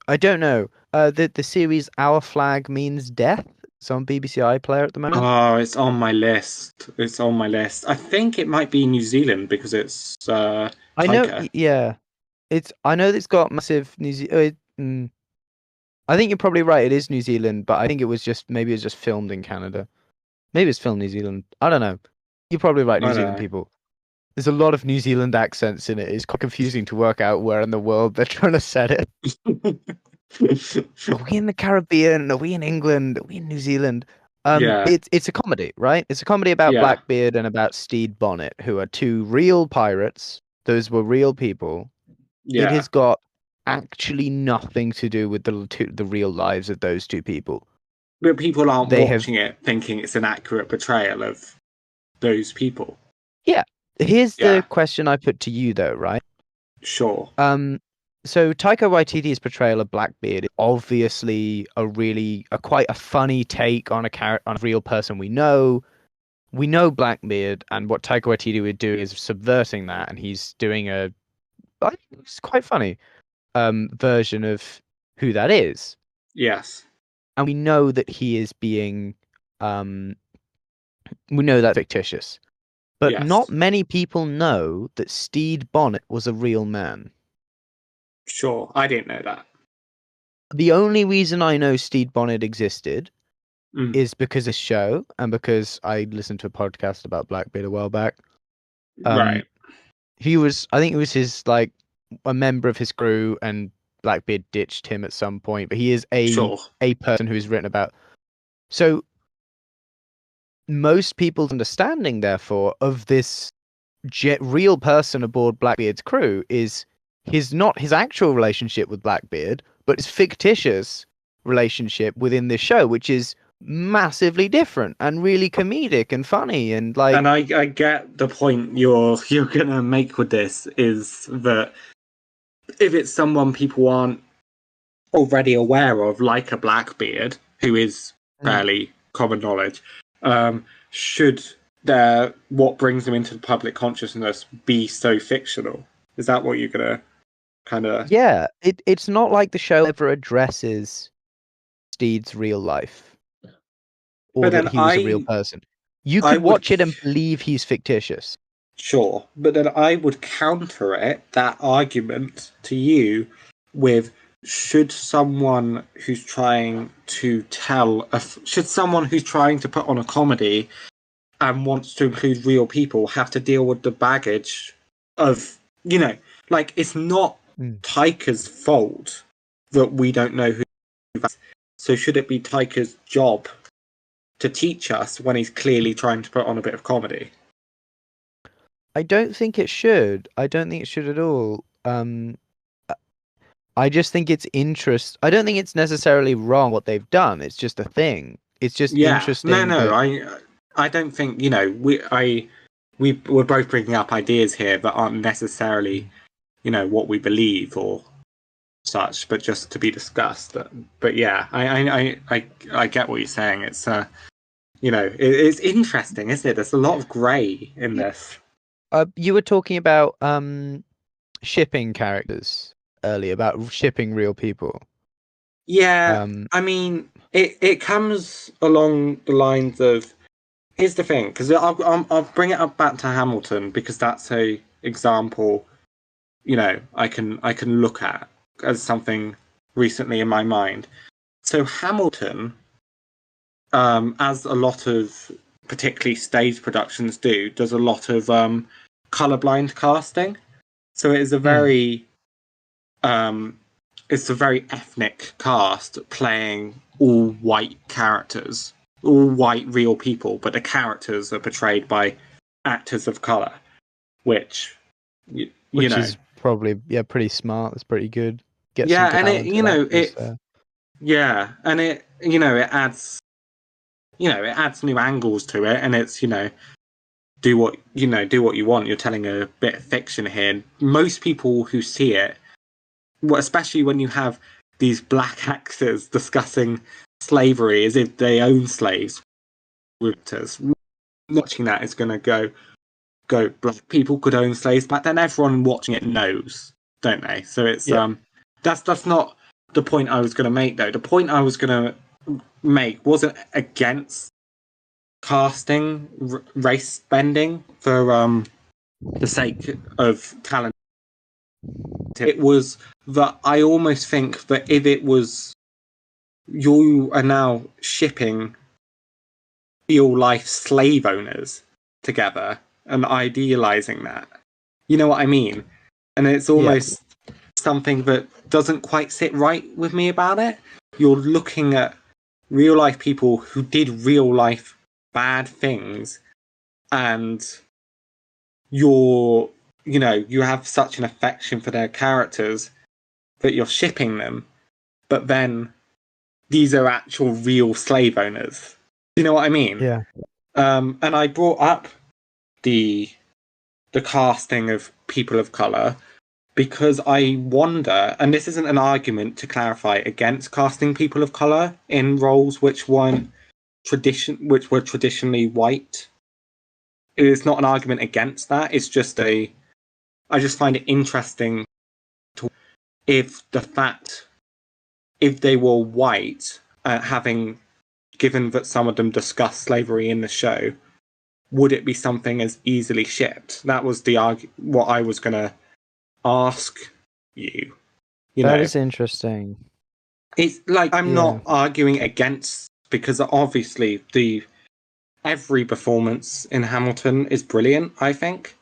I don't know. The series Our Flag Means Death. It's on BBC iPlayer at the moment. Oh, it's on my list. It's on my list. I think it might be New Zealand because it's I know. Taika. Yeah. It's. I know it's got massive New Zealand. I think you're probably right. It is New Zealand, but I think it was just maybe it was just filmed in Canada. Maybe it's filmed in New Zealand. I don't know. You're probably right, New I Zealand don't people. There's a lot of New Zealand accents in it. It's quite confusing to work out where in the world they're trying to set it. know. Are we in the Caribbean? Are we in England? Are we in New Zealand? Yeah, It's a comedy, right? It's a comedy about yeah, Blackbeard and about Stede Bonnet, who are two real pirates. Those were real people. It yeah. has got actually nothing to do with the real lives of those two people. But people aren't They have, watching it thinking it's an accurate portrayal of those people. yeah. Here's the Yeah, question I put to you, though, right? sure. Um, so Taika Waititi's portrayal of Blackbeard is obviously a quite a funny take on on a real person we know. we know Blackbeard, and what Taika Waititi would do is subverting that, and he's doing I think it's quite funny, version of who that is. Yes. And we know that he is being, um, we know that's fictitious. But not Yes. many people know that Stede Bonnet was a real man. Sure. I didn't know that. The only reason I know Stede Bonnet existed Mm. is because of show and because I listened to a podcast about Blackbeard a while back. Um, Right. he was, I think it was his, like, a member of his crew, and Blackbeard ditched him at some point, but he is Sure. a person who is written about. So most people's understanding, therefore, of this real person aboard Blackbeard's crew is not his actual relationship with Blackbeard, but his fictitious relationship within this show, which is massively different and really comedic and funny and like. And I get the point you're gonna make with this is that if it's someone people aren't already aware of, like a Blackbeard, who is Mm. fairly common knowledge, should their what brings them into the public consciousness be so fictional? Is that what you're gonna kind of? Yeah, it's not like the show ever addresses Steed's real life or But that then he was a real person. You I could would watch it and believe he's fictitious. sure, but then I would counter that argument to you with should someone who's trying to should someone who's trying to put on a comedy and wants to include real people have to deal with the baggage of, like, it's not Mm. Taika's fault that we don't know who. So should it be Taika's job to teach us when he's clearly trying to put on a bit of comedy? I don't think it should. I don't think it should at all. I just think it's I don't think it's necessarily wrong what they've done. It's just a thing. It's just Yeah, interesting no, that. I don't think we're both bringing up ideas here that aren't necessarily what we believe or such, but just to be discussed. But yeah, I get what you're saying. It's it's interesting, isn't it? There's a lot of grey in this. You were talking about shipping characters earlier, about shipping real people. Yeah, Um, I mean, it comes along the lines of here's the thing, because I'll bring it up back to Hamilton because that's a example I can look at as something recently in my mind. So Hamilton, as a lot of particularly stage productions does a lot of colorblind casting. So it is mm, um, it's a very ethnic cast playing all white characters, all white real people, but the characters are portrayed by actors of color, which you which know, is probably pretty smart. It's pretty good. Get some yeah, and it talented actors there. yeah, and it adds new angles to it, and it's do what you want. You're telling a bit of fiction here. Most people who see it, well, especially when you have these black actors discussing slavery as if they own slaves, watching that is going to go. Black people could own slaves back then. Everyone watching it knows, don't they? So it's Yeah. that's not the point I was going to make though. The point I was going to make wasn't against casting race bending for the sake of talent. It was that I almost think that if it was you are now shipping real life slave owners together and idealizing that. You know what I mean? And it's Yeah. almost something that doesn't quite sit right with me about it. You're looking at real life people who did real life bad things and you have such an affection for their characters that you're shipping them, but then these are actual real slave owners. You know what I mean? Yeah. And I brought up the casting of people of color because I wonder, and this isn't an argument to clarify against casting people of color in roles which were traditionally white. it's not an argument against that. It's just I just find it interesting to if they were white, having given that some of them discuss slavery in the show, would it be something as easily shipped? That was what I was gonna ask you. You That know, is interesting. it's like I'm Yeah. not arguing against, because obviously every performance in Hamilton is brilliant, I think.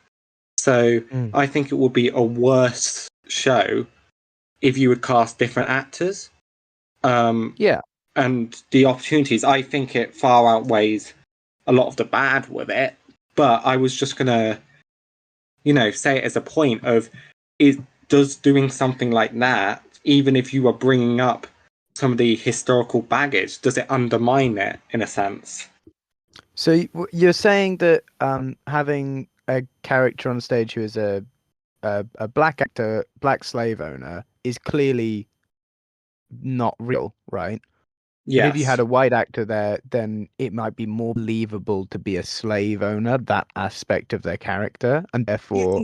So Mm. I think it would be a worse show if you would cast different actors. Yeah. And the opportunities, I think it far outweighs a lot of the bad with it. But I was just gonna, say it as a point of, does doing something like that, even if you are bringing up some of the historical baggage, does it undermine it in a sense? So you're saying that having a character on stage who is a black actor, black slave owner, is clearly not real, right? But if you had Yes. a white actor there, then it might be more believable to be a slave owner, that aspect of their character, and therefore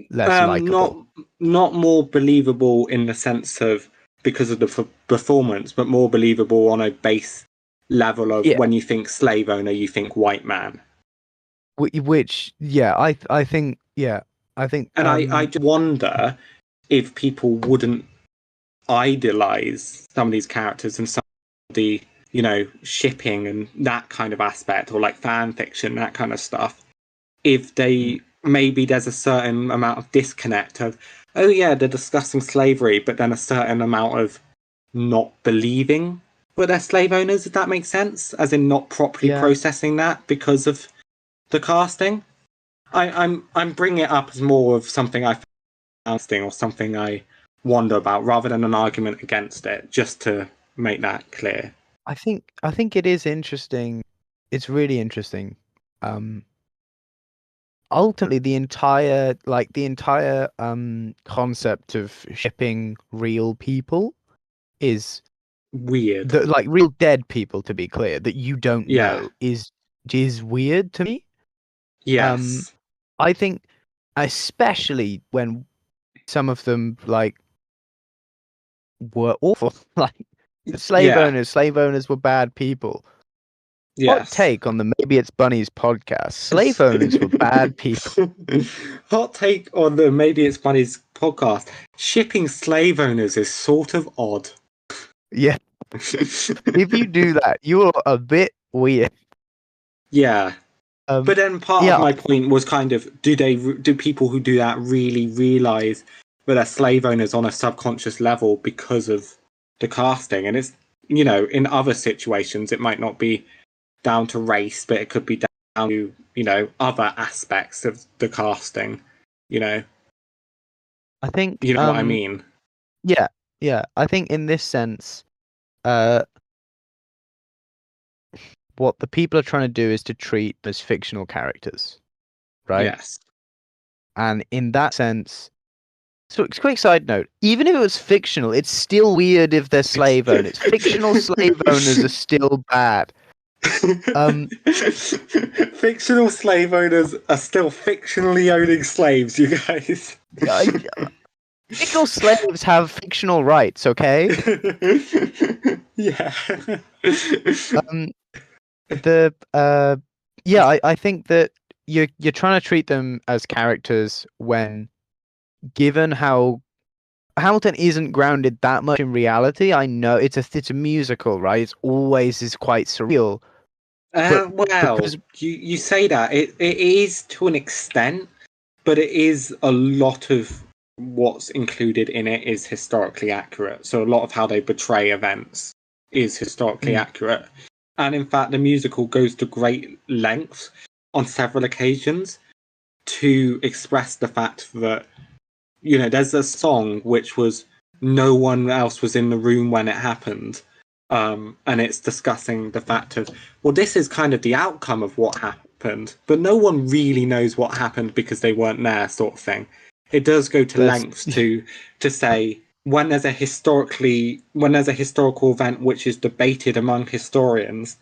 less Not likable. more believable in the sense of because of the performance, but more believable on a base level of Yeah. when you think slave owner, you think white man. Which, yeah, I think, yeah, I think, And I just wonder if people wouldn't idolize some of these characters and some of the, shipping and that kind of aspect, or like fan fiction, that kind of stuff. If they maybe there's a certain amount of disconnect of, oh yeah, they're discussing slavery, but then a certain amount of not believing that they're slave owners, if that makes sense, as in not properly yeah, processing that because of the casting. I'm bringing it up as more of something I found or something I wonder about, rather than an argument against it, just to make that clear. I think it is interesting. It's really interesting. Um, Ultimately, the entire concept of shipping real people is Weird. like real dead people, to be clear, that you don't Yeah. know is weird to me. Um, Yes. I think, especially when some of them like were awful, like Yeah. slave owners were bad people. Hot Yes. take on the Maybe It's Bunnies podcast: slave owners were bad people. Hot take on the Maybe It's Bunny's podcast. Shipping slave owners is sort of odd. Yeah, if you do that, you're a bit weird. Yeah. But then part of Yeah, my point was kind of, do people who do that really realize that they're slave owners on a subconscious level because of the casting? And it's, in other situations, it might not be down to race, but it could be down to, other aspects of the casting. You know, I think, you know what I mean? yeah, yeah. I think in this sense, uh, what the people are trying to do is to treat as fictional characters, right? Yes. And in that sense, so quick side note: even if it was fictional, it's still weird if they're slave owners. Fictional slave owners are still bad. Fictional slave owners are still fictionally owning slaves, you guys. uh, fictional slaves have fictional rights, okay? Yeah. Um, the yeah, I think that you're trying to treat them as characters when, given how Hamilton isn't grounded that much in reality. I know it's a musical, right? It's always is quite surreal, but Well, because you say that it is to an extent, but it is a lot of what's included in it is historically accurate. So a lot of how they portray events is historically mm, accurate. And in fact, the musical goes to great lengths on several occasions to express the fact that, there's a song which was no one else was in the room when it happened. And it's discussing the fact of, well, this is kind of the outcome of what happened, but no one really knows what happened because they weren't there, sort of thing. It does go to there's lengths to say when there's a historical event which is debated among historians,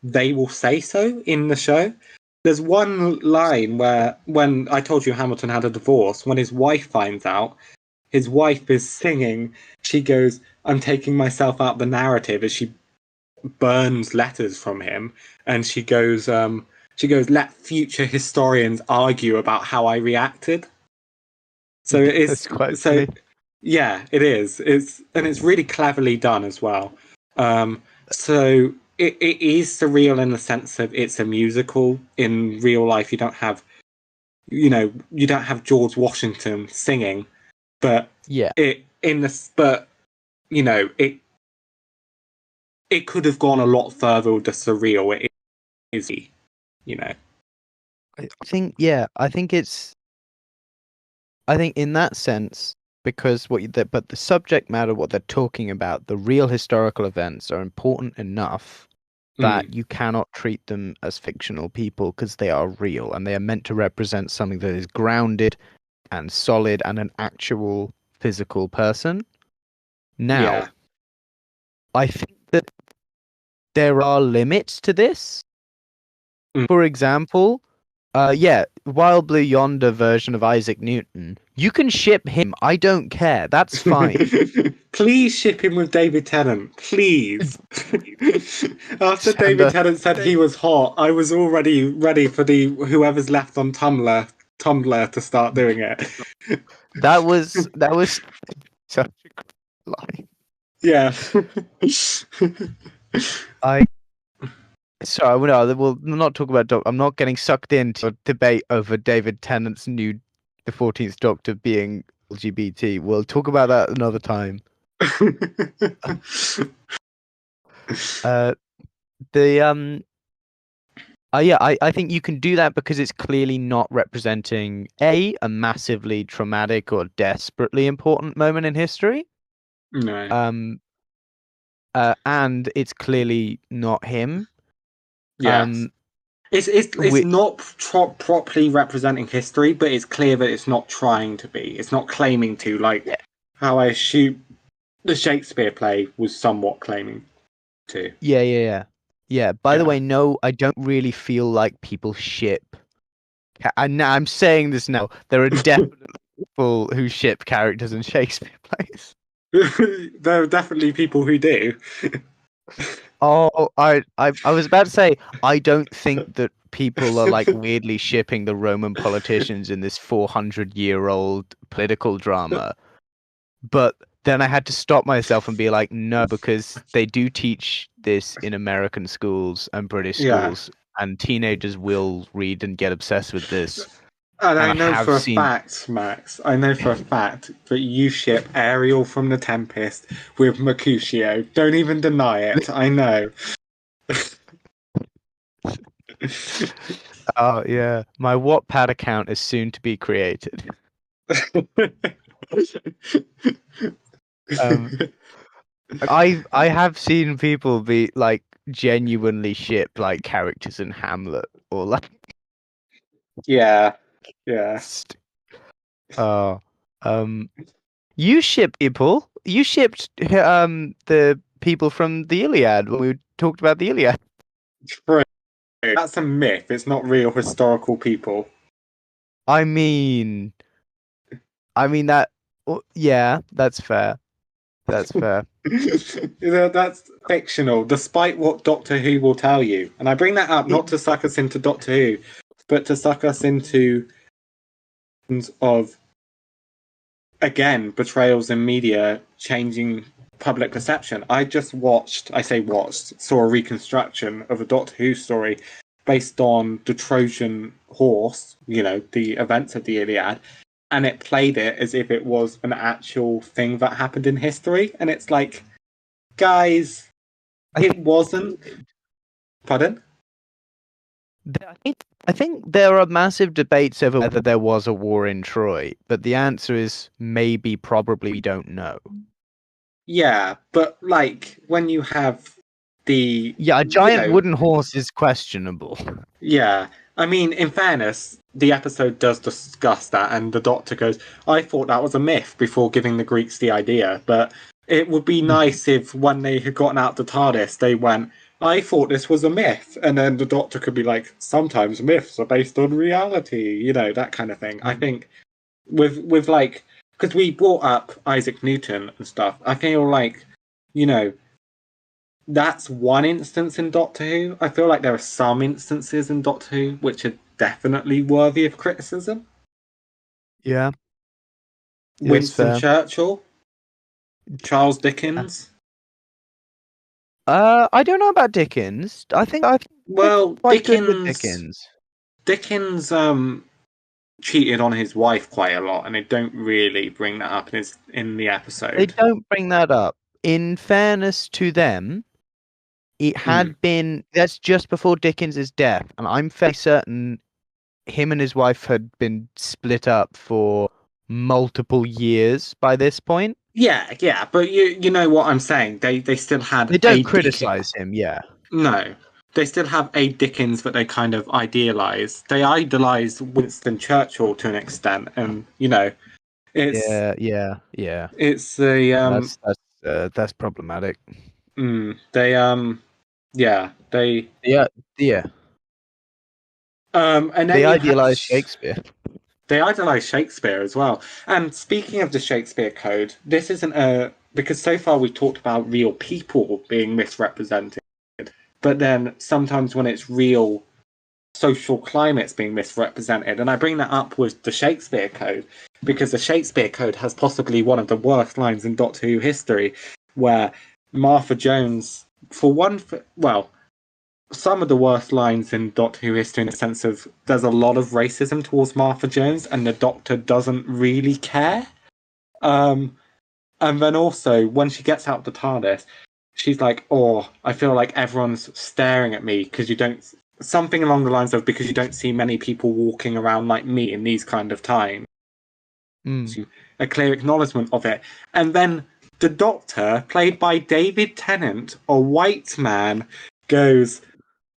they will say so in the show. there's one line where, when I told you Hamilton had a divorce, when his wife finds out, his wife is singing. She goes, "I'm taking myself out the narrative," as she burns letters from him, and she goes, "Let future historians argue about how I reacted." So it is. That's quite So funny. yeah, it is. It's really cleverly done as well. So it is surreal in the sense of it's a musical. In real life, you don't have George Washington singing, but Yeah. but it could have gone a lot further with the surreal. It is, you know. I think, yeah, I think in that sense, because but the subject matter, what they're talking about, the real historical events are important enough that Mm, you cannot treat them as fictional people because they are real and they are meant to represent something that is grounded and solid and an actual physical person. Now, yeah. I think that there are limits to this. Mm. For example, yeah, Wild Blue Yonder version of Isaac Newton. You can ship him. I don't care. That's fine. Please ship him with David Tennant, please. After And David Tennant said he was hot, I was already ready for the whoever's left on Tumblr to start doing it. that was such a good line. Yeah. I sorry, we'll not talk about I'm not getting sucked into a debate over David Tennant's new the 14th Doctor being LGBT. We'll talk about that another time. Uh, the yeah, I think you can do that because it's clearly not representing a massively traumatic or desperately important moment in history. No. Um, and it's clearly not him. Yes. Um, It's we, not properly representing history, but it's clear that it's not trying to be. It's not claiming to, like yeah, how I assume the Shakespeare play was somewhat claiming to. yeah. By the Yeah. way, no, I don't really feel like people ship. And now I'm saying this now. There are definitely people who ship characters in Shakespeare plays. There are definitely people who do. Oh, I was about to say I don't think that people are like weirdly shipping the Roman politicians in this 400-year-old political drama. But then I had to stop myself and be like, no, because they do teach this in American schools and British Yeah. schools, and teenagers will read and get obsessed with this. And And I I know have for a seen fact, Max, I know for a fact that you ship Ariel from The Tempest with Mercutio. Don't even deny it. I know. Oh yeah, my Wattpad account is soon to be created. Um, I have seen people be like genuinely ship like characters in Hamlet or like Yeah. Yeah. st- uh you ship people. You shipped the people from the Iliad when we talked about the Iliad. True. That's a myth. It's not real historical people. I mean, that. Yeah, that's fair. That's fair. That's fictional, despite what Doctor Who will tell you. And I bring that up It, not to suck us into Doctor Who, but to suck us into of again betrayals in media changing public perception. Saw a reconstruction of a Doctor Who story based on the Trojan horse, the events of the Iliad, and it played it as if it was an actual thing that happened in history. And it's like, guys, I it think. wasn't. Pardon? I think there are massive debates over whether there was a war in Troy, but the answer is maybe, probably, we don't know. Yeah, but like when you have the, Yeah, a giant wooden horse is questionable. yeah. I mean, in fairness, the episode does discuss that, and the Doctor goes, "I thought that was a myth," before giving the Greeks the idea. But it would be nice if, when they had gotten out the TARDIS, they went, I thought this was a myth. And then the Doctor could be like, sometimes myths are based on reality, that kind of thing. I think with like, because we brought up Isaac Newton and stuff, I feel like, you know, that's one instance in Doctor Who. I feel like there are some instances in Doctor Who which are definitely worthy of criticism. Yeah, it's Winston fair. Churchill, Charles Dickens. I don't know about Dickens. I think they're Well, quite good with Dickens Dickens. Dickens cheated on his wife quite a lot, and they don't really bring that up in the They episode. don't bring that up. In fairness to them, it Mm. had been that's just before Dickens's death, and I'm fairly certain him and his wife had been split up for multiple years by this point. Yeah, yeah, but you know what I'm saying. They still had They a don't Dickens. criticize him, yeah. No, they still have a Dickens that they kind of idealize. They idolize Winston Churchill to an extent, and it's Yeah, yeah, yeah. it's the That's problematic. they yeah they Yeah, yeah. and then They you have idealize Shakespeare. they idolize Shakespeare as well. And speaking of the Shakespeare Code, this isn't a because so far we talked about real people being misrepresented, but then sometimes when it's real social climates being misrepresented, and I bring that up with the Shakespeare Code because the Shakespeare Code has possibly one of the worst lines in Doctor Who history, where Martha Jones, well, some of the worst lines in Doctor Who history in the sense of there's a lot of racism towards Martha Jones, and the Doctor doesn't really care. Um, and then also when she gets out the TARDIS, she's like, "Oh, I feel like everyone's staring at me because you don't." Something along the lines of because you don't see many people walking around like me in these kind of times. Mm. A clear acknowledgement of it, and then the Doctor, played by David Tennant, a white man, goes,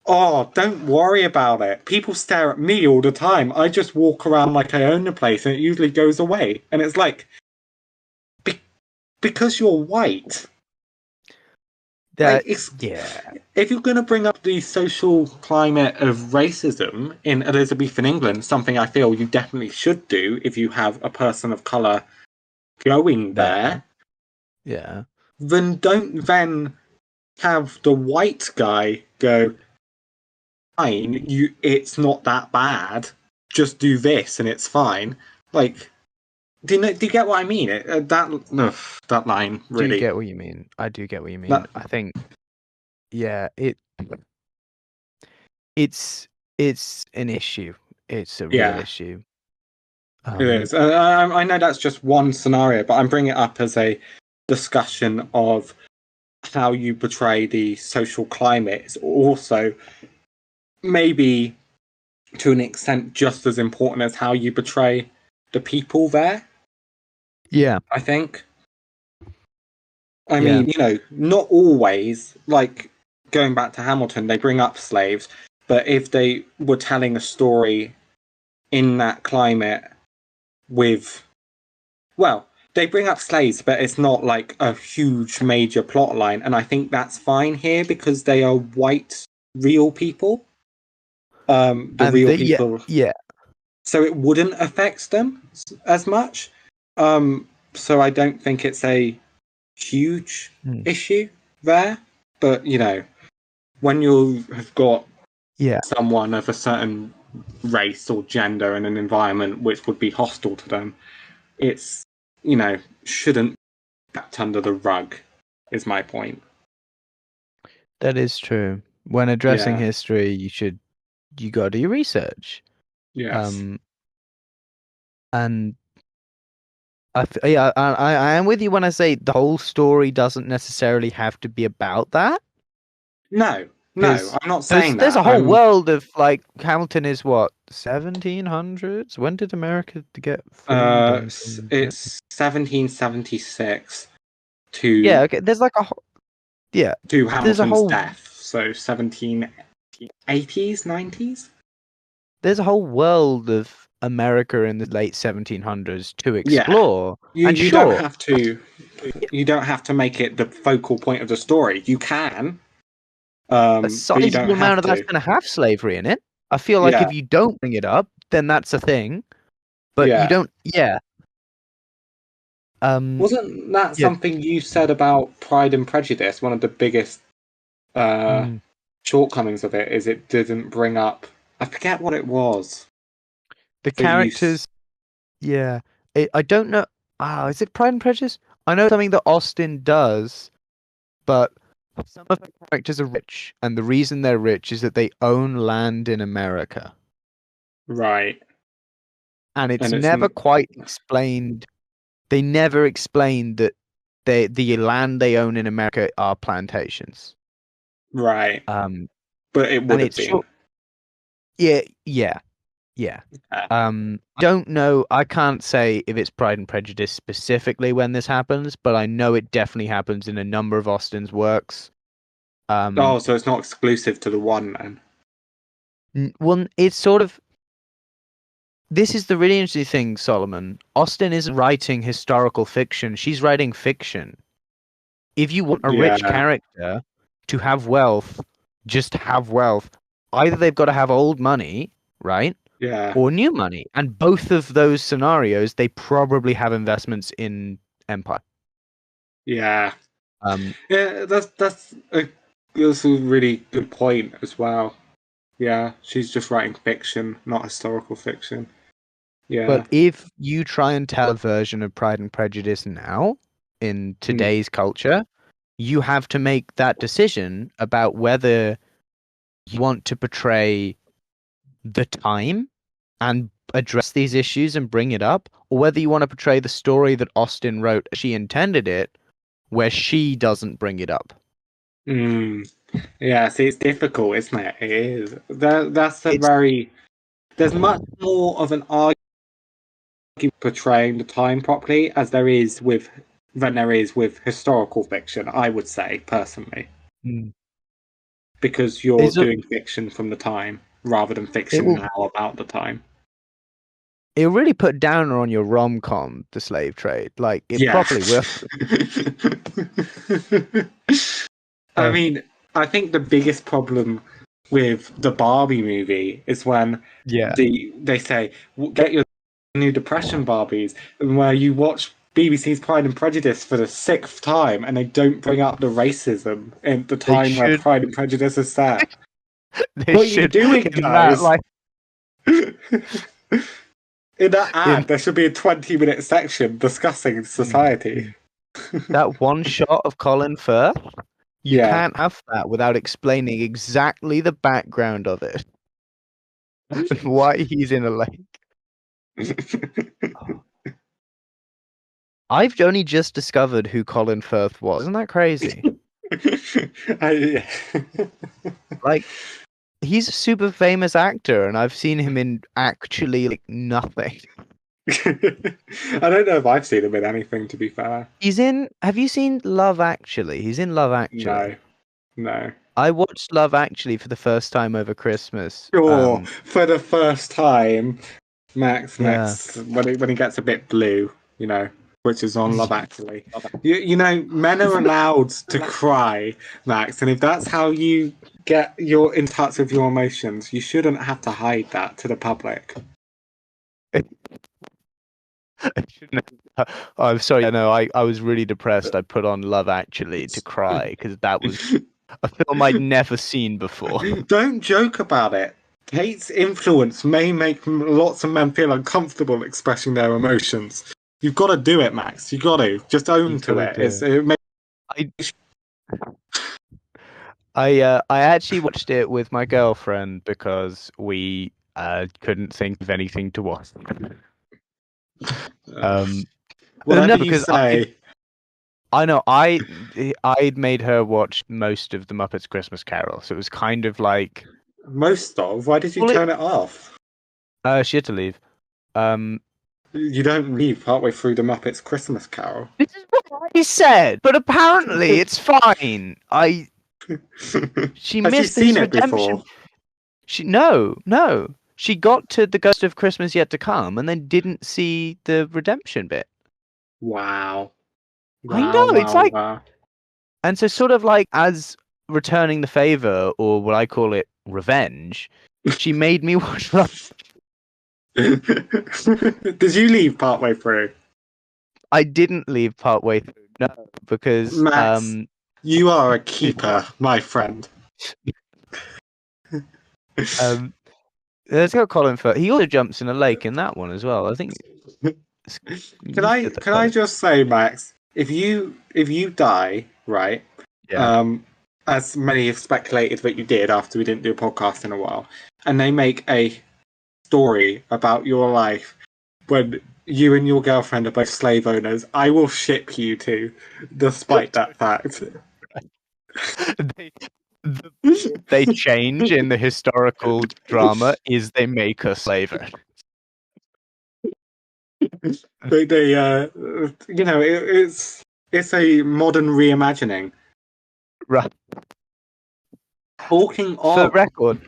"Oh, don't worry about it. People stare at me all the time. I just walk around like I own the place and it usually goes away." And it's like, because you're white. Like, That yeah. if you're going to bring up the social climate of racism in Elizabethan England, something I feel you definitely should do if you have a person of colour going There. there, Yeah. then don't then have the white guy go, "Fine, it's not that bad. Just do this and it's fine." Like, do you get what I mean? That line Do really. get what you mean. I do get what you mean. That I think yeah, it's it's an issue. It's a real yeah, issue. it is. I know that's just one scenario, but I'm bringing it up as a discussion of how you portray the social climate. It's also maybe to an extent just as important as how you portray the people there. Yeah. I think. I Yeah. mean, not always. Like going back to Hamilton, they bring up slaves, but if they were telling a story in that climate with, well, they bring up slaves, but it's not like a huge major plot line, and I think that's fine here because they are white, real people. The And real yeah, people, yeah. so it wouldn't affect them as much. So I don't think it's a huge Mm. issue there. But when you have got Yeah. someone of a certain race or gender in an environment which would be hostile to them, it's shouldn't be kept under the rug. Is my point. That is true. When addressing Yeah. history, you got to do your research. Yes. Um, and yeah, I am with you when I say the whole story doesn't necessarily have to be about that. No. No. Because I'm not saying there's that. a whole world of like Hamilton is what 1700s. When did America get freedom from Britain? It's 1776 Yeah, to okay. There's like yeah. There's a Hamilton's whole death. So 1780s, 90s. there's a whole world of America in the late 1700s to Yeah. explore. You And you don't sure, have to you don't have to make it the focal point of the story. You can. A but you sizable don't amount have of that's to. going to have slavery in it. I feel like Yeah, if you don't bring it up, then that's a thing. But you yeah. don't. Yeah. Wasn't that Yeah. something you said about Pride and Prejudice? One of the biggest uh, Mm. shortcomings of it is it didn't bring up. I forget what it was The that you. characters. Yeah. I don't know. Is it Pride and Prejudice? I know something that Austen does, but some of the characters are rich, and the reason they're rich is that they own land in America, Right, and it's and it's never quite explained. They never explained that the land they own in America are plantations. right, Um, but it and would have it's been. short. Yeah, yeah, yeah. Uh, I don't know. I can't say if it's Pride and Prejudice specifically when this happens, but I know it definitely happens in a number of Austen's works. oh, so it's not exclusive to the one then. Well, it's sort of. This is the really interesting thing, Solomon. Austen isn't writing historical fiction. She's writing fiction. If you want a rich Yeah, character to have wealth, just have wealth. Either they've got to have old money, right? yeah, Or new money. And both of those scenarios, they probably have investments in Empire. yeah, Um, yeah. That's a really good point as well. Yeah, she's just writing fiction, not historical fiction. but Yeah. if you try and tell a version of Pride and Prejudice now, in Mm. today's culture, you have to make that decision about whether you want to portray the time and address these issues and bring it up, or whether you want to portray the story that Austen wrote as she intended it, where she doesn't bring it up. Mm. Yeah, see, it's difficult, isn't it? It is. That's a It's very. There's much more of an argument portraying the time properly as there is with than there is with historical fiction. I would say personally, Mm. because you're it's a, doing fiction from the time rather than it fiction will now about the time. it really put downer on your rom com, the slave trade. Like it Yeah. properly will. I Uh, mean, I think the biggest problem with the Barbie movie is when yeah, they say get your new Depression Barbies, and where you watch BBC's Pride and Prejudice for the sixth time, and they don't bring up the racism in the they time where should. Pride and Prejudice is set. They What are you should doing, in that guys? like In that in ad, there should be a 20-minute section discussing mm, society. mm. that one shot of Colin Firth. You Yeah. can't have that without explaining exactly the background of it and why he's in a lake. I've only just discovered who Colin Firth was. Isn't that crazy? I, Like, he's a super famous actor, and I've seen him in actually like nothing. I don't know if I've seen him in anything, to be fair. He's in. Have you seen Love Actually? He's in Love Actually. No, no. I watched Love Actually for the first time over Christmas. Sure, for the first time, Yeah. Max, when he gets a bit blue, which is on Love Actually. Men are allowed to cry, Max, and if that's how you get your in touch with your emotions, you shouldn't have to hide that to the public. I shouldn't have- Oh, I'm sorry. No, I was really depressed. I put on Love Actually to cry because that was a film I'd never seen before. Don't joke about it. Kate's influence may make lots of men feel uncomfortable expressing their emotions. You've got to do it, Max. You've got to just You own to gotta it. do it. It makes I I actually watched it with my girlfriend because we couldn't think of anything to watch. Um, whatever no, you because say. I know I'd made her watch most of the Muppets Christmas Carol, so it was kind of like Most of. Why did you well, turn it off? she had to leave. Um, You don't leave partway through the Muppets Christmas Carol. this is what I said, but apparently it's fine. She Has she missed seen his it before? redemption. No. She got to the Ghost of Christmas Yet to Come and then didn't see the redemption bit. Wow. I Wow, know, it's wow, like, wow. and so sort of like as returning the favor, or what I call it, revenge, she made me watch. Like, Did you leave partway through? I didn't leave partway through, no, because Max, you are a keeper, my friend. um, let's go Colin first. He also jumps in a lake in that one as well. I think Can you I said that, can I Colin. just say, Max, if you die, right? Yeah. Um, as many have speculated that you did after we didn't do a podcast in a while, and they make a story about your life when you and your girlfriend are both slave owners, I will ship you two, despite that fact. they, the they change in the historical drama is they make her slaver. They it's a modern reimagining. Right. Talking For of, record,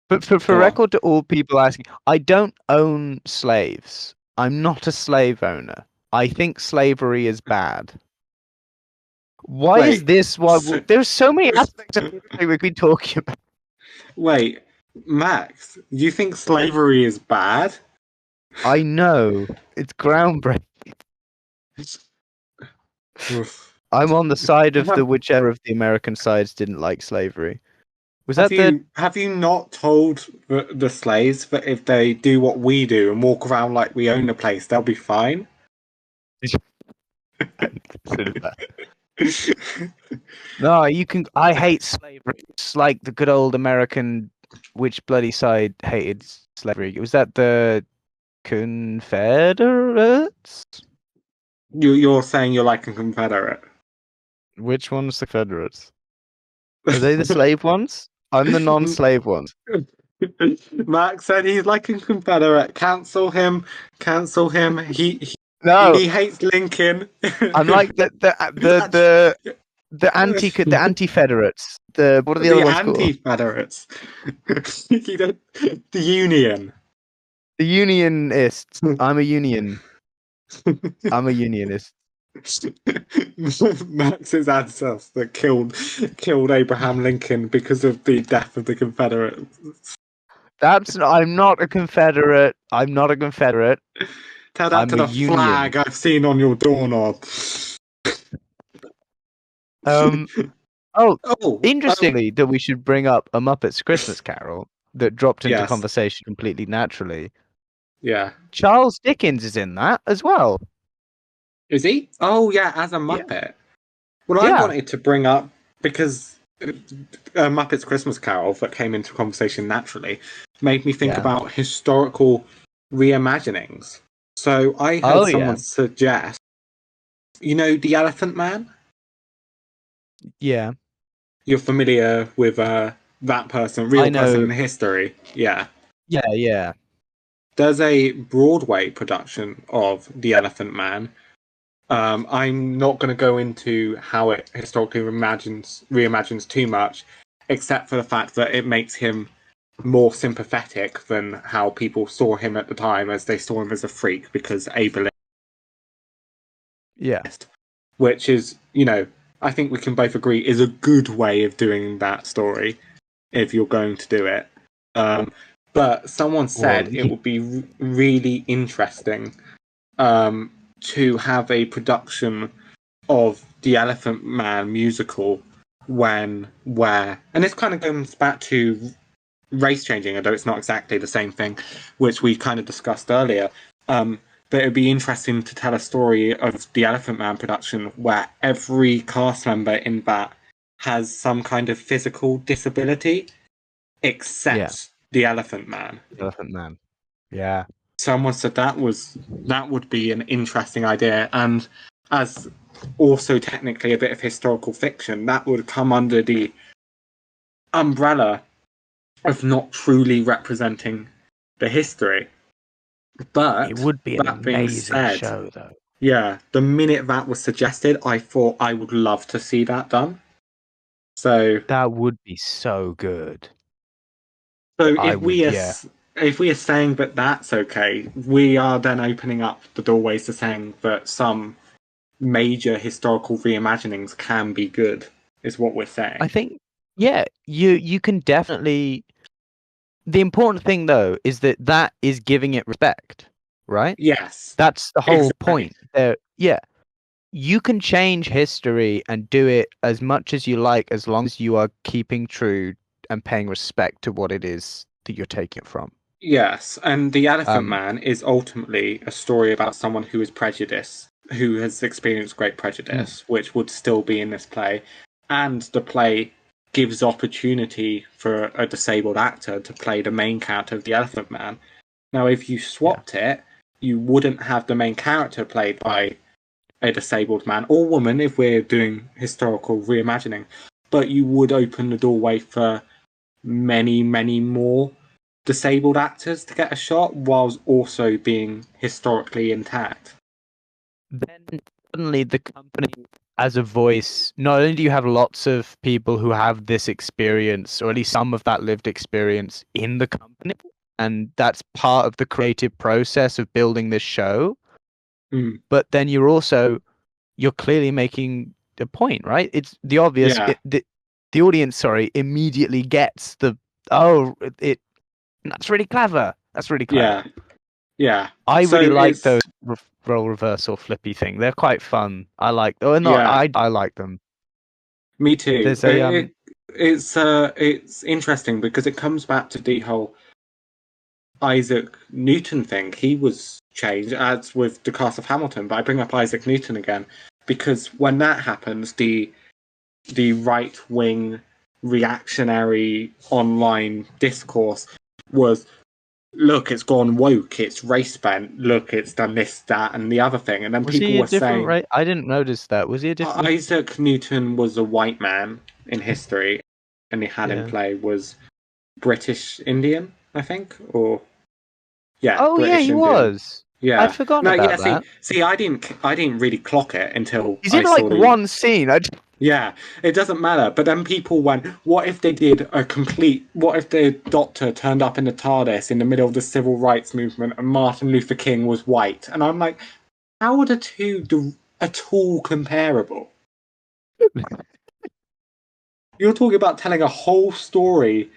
but for go on. record to all people asking, I don't own slaves. I'm not a slave owner. I think slavery is bad. Why is Wait, this why so, there's so many aspects of it we could be talking about? wait, Max, you think slavery is bad? I know. It's groundbreaking. Oof. I'm on the side of the Have, whichever of the American sides didn't like slavery. Was have that the you have you not told the slaves that if they do what we do and walk around like we own the place, they'll be fine? consider that? No, you can. I hate slavery. It's like the good old American. Which bloody side hated slavery? Was that the Confederates? You're saying you're like a Confederate. Which one's the Confederates? Are they the slave ones? I'm the non-slave ones. Max said he's like a Confederate. Cancel him. Cancel him. No, He hates Lincoln. I'm like the anti-Federates. The what are the other The ones called? anti-Federates. The Union. The Unionists. I'm a unionist. Max's ancestor killed Abraham Lincoln because of the death of the Confederates. I'm not a Confederate. I'm not a Confederate. Tell that I'm to a the Union. flag I've seen on your doorknob. Um. Oh, Oh, interestingly, that we should bring up A Muppet's Christmas Carol that dropped into yes, conversation completely naturally. yeah. Charles Dickens is in that as well. Is he? Oh, yeah, as a Yeah. Muppet. Well, I Yeah. wanted to bring up because Muppet's Christmas Carol that came into conversation naturally made me think Yeah. about historical reimaginings. So I heard Oh someone yeah. suggest, the Elephant Man. Yeah. You're familiar with that person, I real person know. in history. Yeah. Yeah. Yeah. There's a Broadway production of The Elephant Man. I'm not going to go into how it historically reimagines too much, except for the fact that it makes him more sympathetic than how people saw him at the time, as they saw him as a freak because ableist, Yeah. which is, I think we can both agree is a good way of doing that story if you're going to do it. But someone Well, said it would be really interesting to have a production of the Elephant Man musical where and this kind of goes back to race changing, although it's not exactly the same thing, which we kind of discussed earlier. But it'd be interesting to tell a story of the Elephant Man production where every cast member in that has some kind of physical disability yeah. except the Elephant Man. Elephant Man. Yeah. Someone said that would be an interesting idea, and as also technically a bit of historical fiction, that would come under the umbrella of not truly representing the history. It But would be an that being amazing said, show, though. yeah, the minute that was suggested, I thought I would love to see that done. So, That would be so good. so I would. Yeah. if we are saying that that's okay, we are then opening up the doorways to saying that some major historical reimaginings can be good, is what we're I saying. think. Yeah, you can definitely. The important thing though is that that is giving it respect, right? Yes, That's the whole exactly. point. There, yeah, you can change history and do it as much as you like, as long as you are keeping true and paying respect to what it is that you're taking it from. Yes, and The Elephant Um, Man is ultimately a story about someone who is prejudiced, who has experienced great mm, prejudice, which would still be in this play. And the play gives opportunity for a disabled actor to play the main character of The Elephant Man. Now, if you yeah, swapped it, you wouldn't have the main character played by a disabled man or woman if we're doing historical reimagining, but you would open the doorway for many, many more disabled actors to get a shot whilst also being historically intact. then suddenly the company as a voice, not only do you have lots of people who have this experience, or at least some of that lived experience in the company, and that's part of the creative process of building this show, Mm, but then you're clearly making a point, right? It's the obvious. yeah, The audience, sorry, immediately gets the oh, that's really clever. That's really clever. yeah, yeah. I So really like it's those role reversal flippy thing. They're quite fun. I like. Oh, not yeah, I like them. me too. There's a It's interesting because it comes back to the whole Isaac Newton thing. He was changed as with the cast of Hamilton, but I bring up Isaac Newton again because when that happens, the right wing reactionary online discourse was look, it's gone woke, it's race bent, look, it's done this, that, and the other thing. And then Was people he a were different saying right? I didn't notice that. Was he a different? Isaac Newton was a white man in history, and he had him Yeah. play was British Indian, I think, or yeah, Oh yeah, British he Indian. was. I'd Yeah. forgotten No, yeah, about see that. see I didn't really clock it until He's I in like saw the one scene. yeah, it doesn't matter. But then people went, what if they did a complete, what if the doctor turned up in the TARDIS in the middle of the civil rights movement and Martin Luther King was white? And I'm like, how are the two at all comparable? You're talking about telling a whole story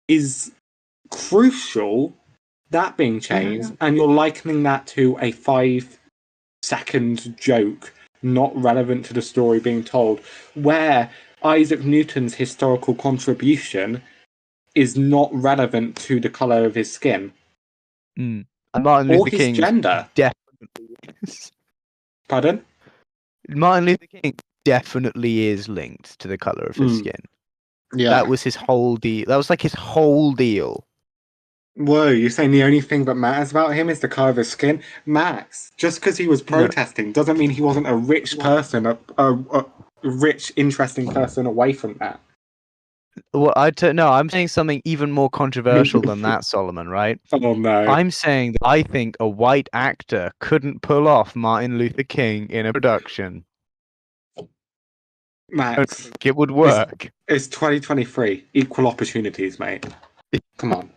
is crucial, that being changed, Yeah. and you're likening that to a 5 second joke not relevant to the story being told, where Isaac Newton's historical contribution is not relevant to the color of his skin Mm. And Martin or Luther his King's gender. definitely is. Pardon? Martin Luther King definitely is linked to the color of his Mm, skin. That yeah. was his whole deal. That was like his whole deal. Whoa, you're saying the only thing that matters about him is the color of his skin? Max, just because he was No. protesting doesn't mean he wasn't a rich person, a rich, interesting person away from that. Well, no, I'm saying something even more controversial than that, Solomon, right? Oh no. I'm saying that I think a white actor couldn't pull off Martin Luther King in a production. I don't Max, think it would it's, work. it's 2023. Equal opportunities, mate. Come on.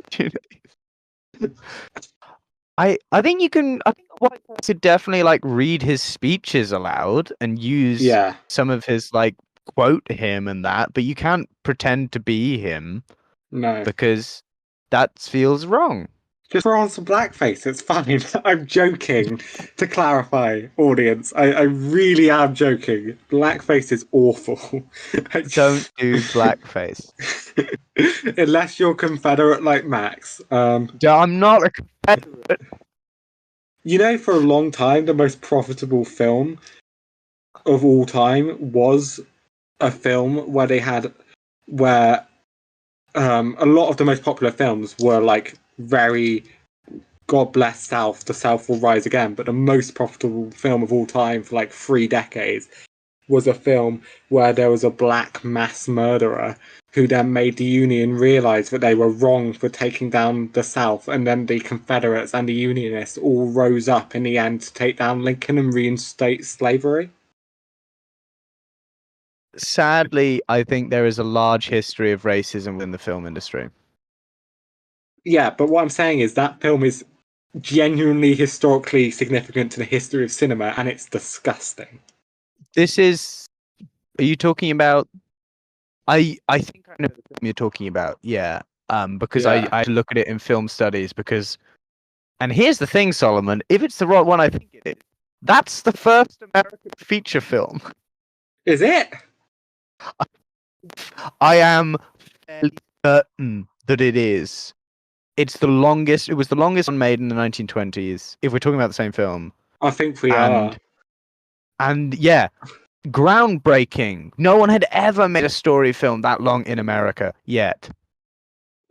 I think you can. I think a white person could definitely like read his speeches aloud and use Yeah, some of his like quote him and that, but you can't pretend to be him no. because that feels wrong. Just throw on some blackface. It's fine. I'm joking. To clarify, audience, I really am joking. Blackface is awful. Don't do blackface. Unless you're Confederate like Max. I'm not a Confederate. You know, for a long time, the most profitable film of all time was a film where they had where a lot of the most popular films were like very God bless South, the South will rise again. But the most profitable film of all time for like 3 decades was a film where there was a black mass murderer who then made the Union realize that they were wrong for taking down the South, and then the Confederates and the Unionists all rose up in the end to take down Lincoln and reinstate slavery. Sadly, I think there is a large history of racism within the film industry. Yeah, but what I'm saying is that film is genuinely historically significant to the history of cinema, and it's disgusting. This is. Are you talking about I think I know the film you're talking about. Yeah. Because Yeah. I look at it in film studies because, and here's the thing, Solomon. If it's the right one, I think it is. That's the first American feature film. Is it? I am fairly certain that it is. It's the longest. It was the longest one made in the 1920s. If we're talking about the same film, I think we are. and yeah, groundbreaking. No one had ever made a story film that long in America yet.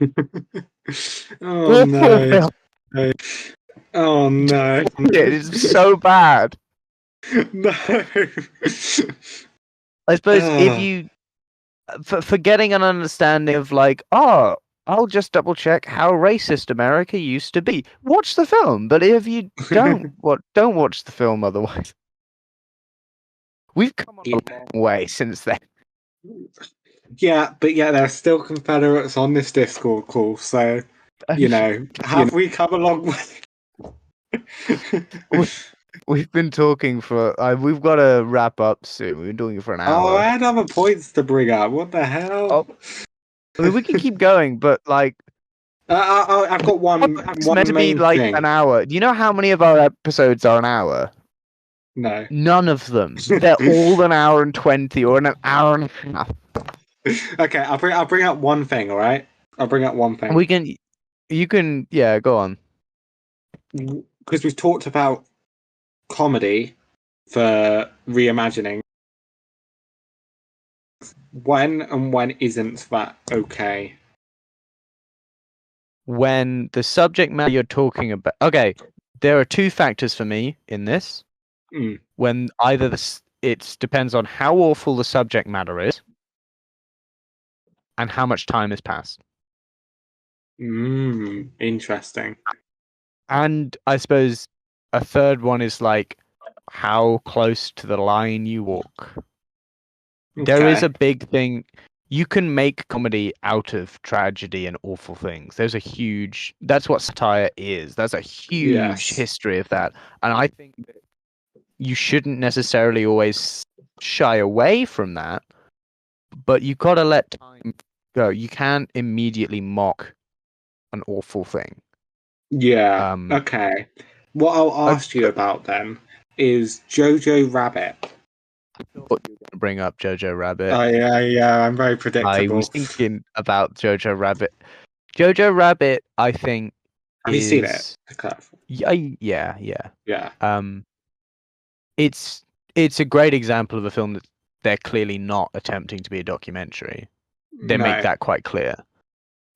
Oh Awful no. film. Oh no. It's so bad. No. I suppose if Oh. you for getting an understanding of like, oh, I'll just double check how racist America used to be. Watch the film, but if you don't watch the film otherwise. We've come a long way since then. Yeah, but yeah, there are still Confederates on this Discord call, so have we come a long way? We've been talking for. We've got to wrap up soon. We've been doing it for an Oh, I hour. had other points to bring up. What the hell? Oh, I mean, we can keep going, but like, I've got it's meant one to be main like thing. an hour. Do you know how many of our episodes are an hour? No. None of them. They're all an hour and 20 or an hour and a half. Okay, I'll bring up one thing. All right, I'll bring up one thing. You can, yeah, go on. Because we've talked about comedy for reimagining. When isn't that okay? When the subject matter you're talking about, okay, there are two factors for me in this. Mm. When either it depends on how awful the subject matter is and how much time has passed. Interesting. And I suppose a third one is like how close to the line you walk. There is Okay. a big thing. You can make comedy out of tragedy and awful things. That's what satire is. That's a huge Yes. history of that. And I think that you shouldn't necessarily always shy away from that, but you gotta let time go. You can't immediately mock an awful thing. Yeah. Um, Okay. What I'll I ask you about then is Jojo Rabbit. thought you were going to bring up Jojo Rabbit. Oh yeah, I'm very I was predictable. thinking about Jojo Rabbit. Jojo Rabbit, I think, Have you seen it? is yeah. Yeah. Um, it's a great example of a film that they're clearly not attempting to be a documentary. They make No. that quite clear.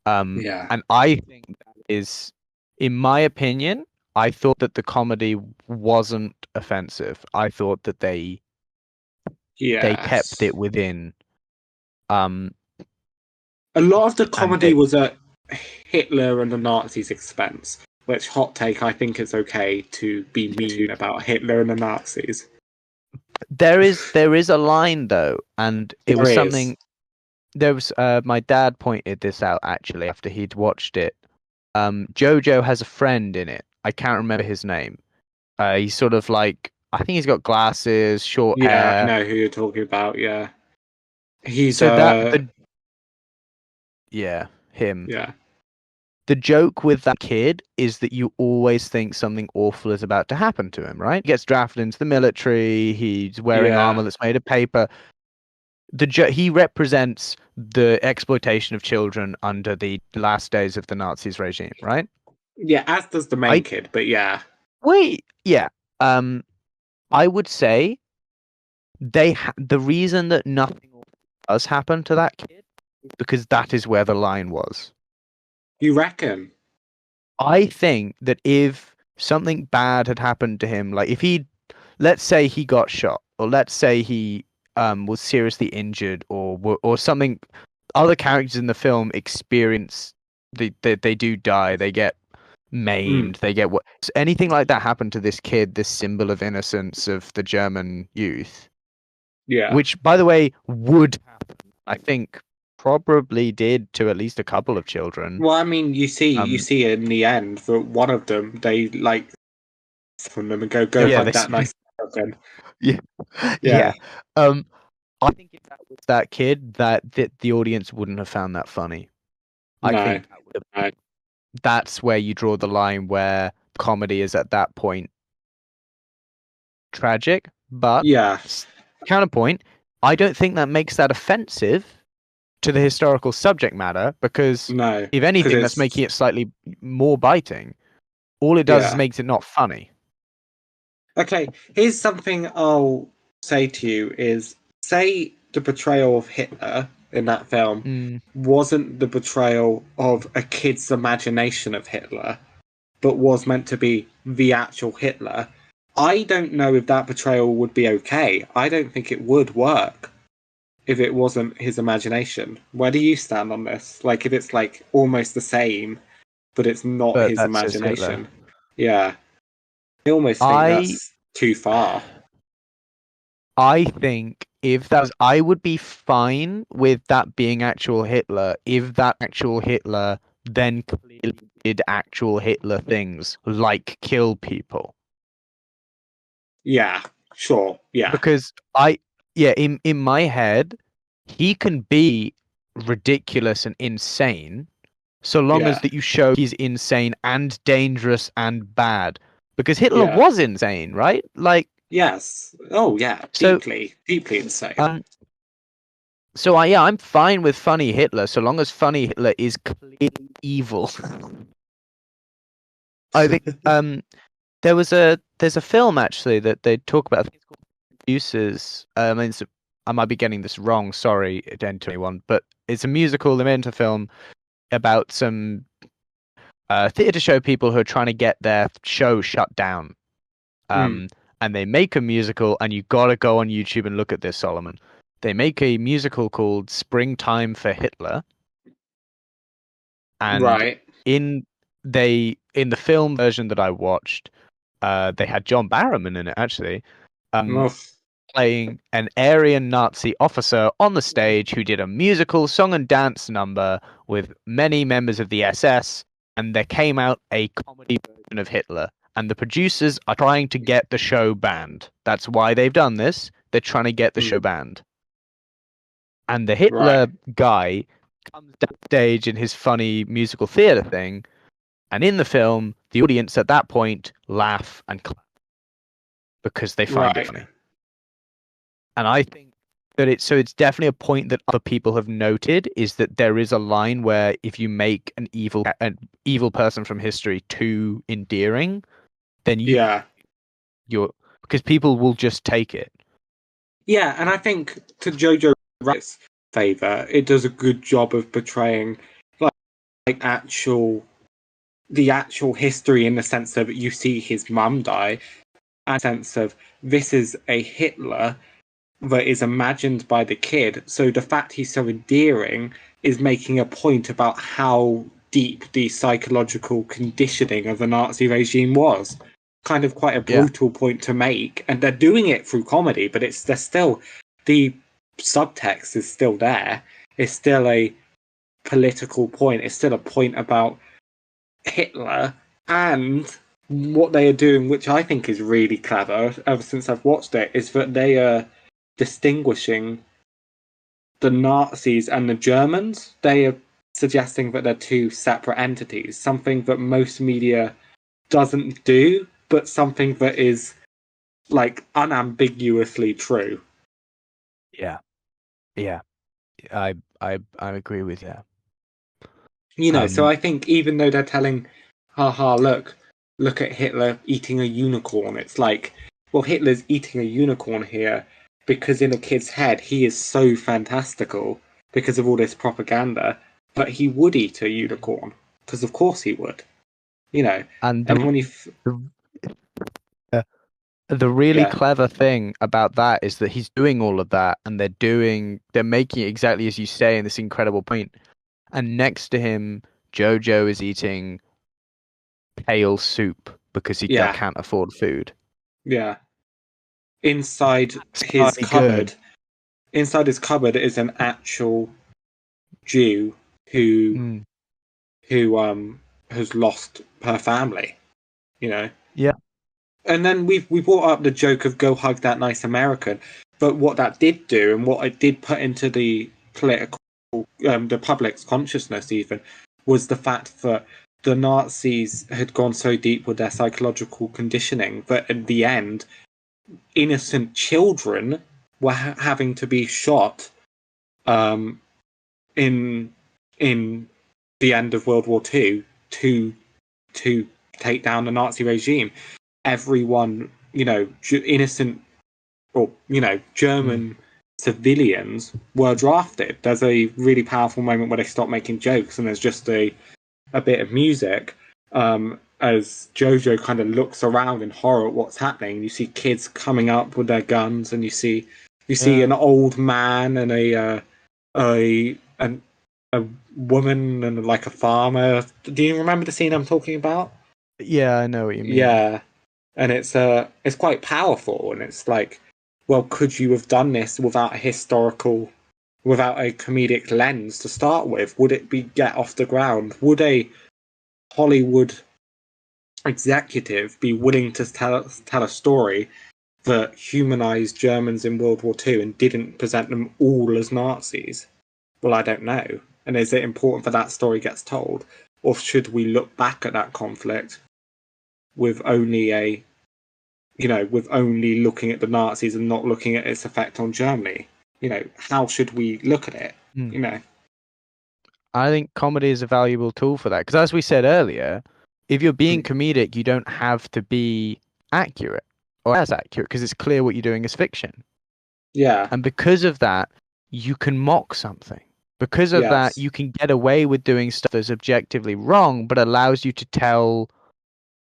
Yeah. And I think that is, in my opinion, I thought that the comedy wasn't offensive. I thought that they kept Yes. it within. Um, A lot of the and comedy was at Hitler and the Nazis' expense. Which hot take? I think it's okay to be mean about Hitler and the Nazis. there is a line though, and it There was is. something. There was my dad pointed this out actually after he'd watched it. Jojo has a friend in it. I can't remember his name. He's sort of like, I think he's got glasses, short Yeah, I hair. know who you're talking about. Yeah, he's So that him. yeah, The joke with that kid is that you always think something awful is about to happen to him, right? He gets drafted into the military. He's wearing yeah, armor that's made of paper. He represents the exploitation of children under the last days of the Nazis regime, right? yeah. As does the main I kid, but yeah, wait, yeah. Um, I would say the reason that nothing does happen to that kid is because that is where the line was. you reckon? I think that if something bad had happened to him, like if let's say he got shot, or let's say he was seriously injured, or something, other characters in the film experience they do die, they get Mm, maimed, they get what anything like that happened to this kid, this symbol of innocence of the German youth, yeah. which by the way would happen. I think probably did to at least a couple of children. Well, I mean, you Um, see in the end that one of them they like from them and go yeah, hug that nice person. yeah, Yeah, yeah. Um, I think if that was that kid, that the audience wouldn't have found that funny. I No, think that would have, no. that's where you draw the line where comedy is at that point tragic. But Yeah, counterpoint, I don't think that makes that offensive to the historical subject matter because no, if because anything, that's it's making it slightly more biting. All it does is yeah. makes it not funny. Okay, here's something I'll say to you is say the portrayal of Hitler in that film Mm, wasn't the portrayal of a kid's imagination of Hitler, but was meant to be the actual Hitler. I don't know if that portrayal would be okay. I don't think it would work if it wasn't his imagination. Where do you stand on this? Like if it's like almost the same, but it's not but his that's just Hitler. imagination. Yeah. I almost think I that's too far. I think if that was, I would be fine with that being actual Hitler if that actual Hitler then clearly did actual Hitler things like kill people. Yeah, sure. Yeah, Because yeah, in my head, he can be ridiculous and insane so long as yeah, that you show he's insane and dangerous and bad. Because Hitler yeah. was insane, right? Like, Yes. Oh, yeah. so Deeply, deeply insane. um, so yeah, I'm fine with funny Hitler so long as funny Hitler is clearly evil. I think there's a film actually that they talk about. I think it's called Producers. I might be getting this wrong. Sorry, to anyone, but it's a musical. They made into a film about some theater show people who are trying to get their show shut down. Mm, Um, and they make a musical, and you gotta go on YouTube and look at this, Solomon. They make a musical called Springtime for Hitler, and right. in in the film version that I watched, they had John Barrowman in it actually, um, Oof. playing an Aryan Nazi officer on the stage who did a musical song and dance number with many members of the SS, and there came out a comedy version of Hitler. And the producers are trying to get the show banned. That's why they've done this. They're trying to get the show Mm, banned. And the right, Hitler guy comes down stage in his funny musical theater thing, and in the film, the audience at that point laugh and clap because they find it right. funny. And I think that it's definitely a point that other people have noted is that there is a line where if you make an evil person from history too endearing, then Yeah. you're because people will just take it. Yeah, and I think to Jojo Rabbit's favour, it does a good job of portraying like, like actual the actual history in the sense that you see his mum die, and sense of this is a Hitler that is imagined by the kid. So the fact he's so endearing is making a point about how deep the psychological conditioning of the Nazi regime was. Kind of quite a Yeah, brutal point to make, and they're doing it through comedy, but it's they're still the subtext is still there. It's still a political point. It's still a point about Hitler and what they are doing, which I think is really clever ever since I've watched it, is that they are distinguishing the Nazis and the Germans. They are suggesting that they're two separate entities, something that most media doesn't do, but something that is like unambiguously true. yeah, yeah. I agree with you. You know, so Um, I think even though they're telling, haha, look at Hitler eating a unicorn, it's like, well, Hitler's eating a unicorn here because in a kid's head he is so fantastical because of all this propaganda, but he would eat a unicorn because of course he would, you know. and And when the uh, the really yeah, clever thing about that is that he's doing all of that, and they're making it exactly as you say in this incredible point. And next to him, Jojo is eating pale soup because he yeah, can't afford food. yeah. Inside his Slightly good. cupboard, inside his cupboard is an actual Jew who Mm. who has lost her family, you know. Yeah. And then we brought up the joke of go hug that nice American. But what that did do, and what it did put into the political, the public's consciousness, even, was the fact that the Nazis had gone so deep with their psychological conditioning that at the end, innocent children were having to be shot um, in the end of World War II to take down the Nazi regime. Everyone, innocent or German civilians were drafted. There's a really powerful moment where they stop making jokes, and there's just a bit of music as Jojo kind of looks around in horror at what's happening. You see kids coming up with their guns, and you see an old man and a woman and like a farmer. Do you remember the scene I'm talking about? Yeah, I know what you mean. Yeah, and it's quite powerful, and it's like, well, could you have done this without a comedic lens to start with? Would it be get off the ground? Would a Hollywood executive be willing to tell a story that humanized Germans in World War II and didn't present them all as Nazis? Well, I don't know. And is it important that that story gets told? Or should we look back at that conflict with only looking at the Nazis and not looking at its effect on Germany? How should we look at it? I think comedy is a valuable tool for that. Because as we said earlier, if you're being comedic, you don't have to be accurate or as accurate because it's clear what you're doing is fiction. Yeah. And because of that, you can mock something. Because of that, you can get away with doing stuff that's objectively wrong, but allows you to tell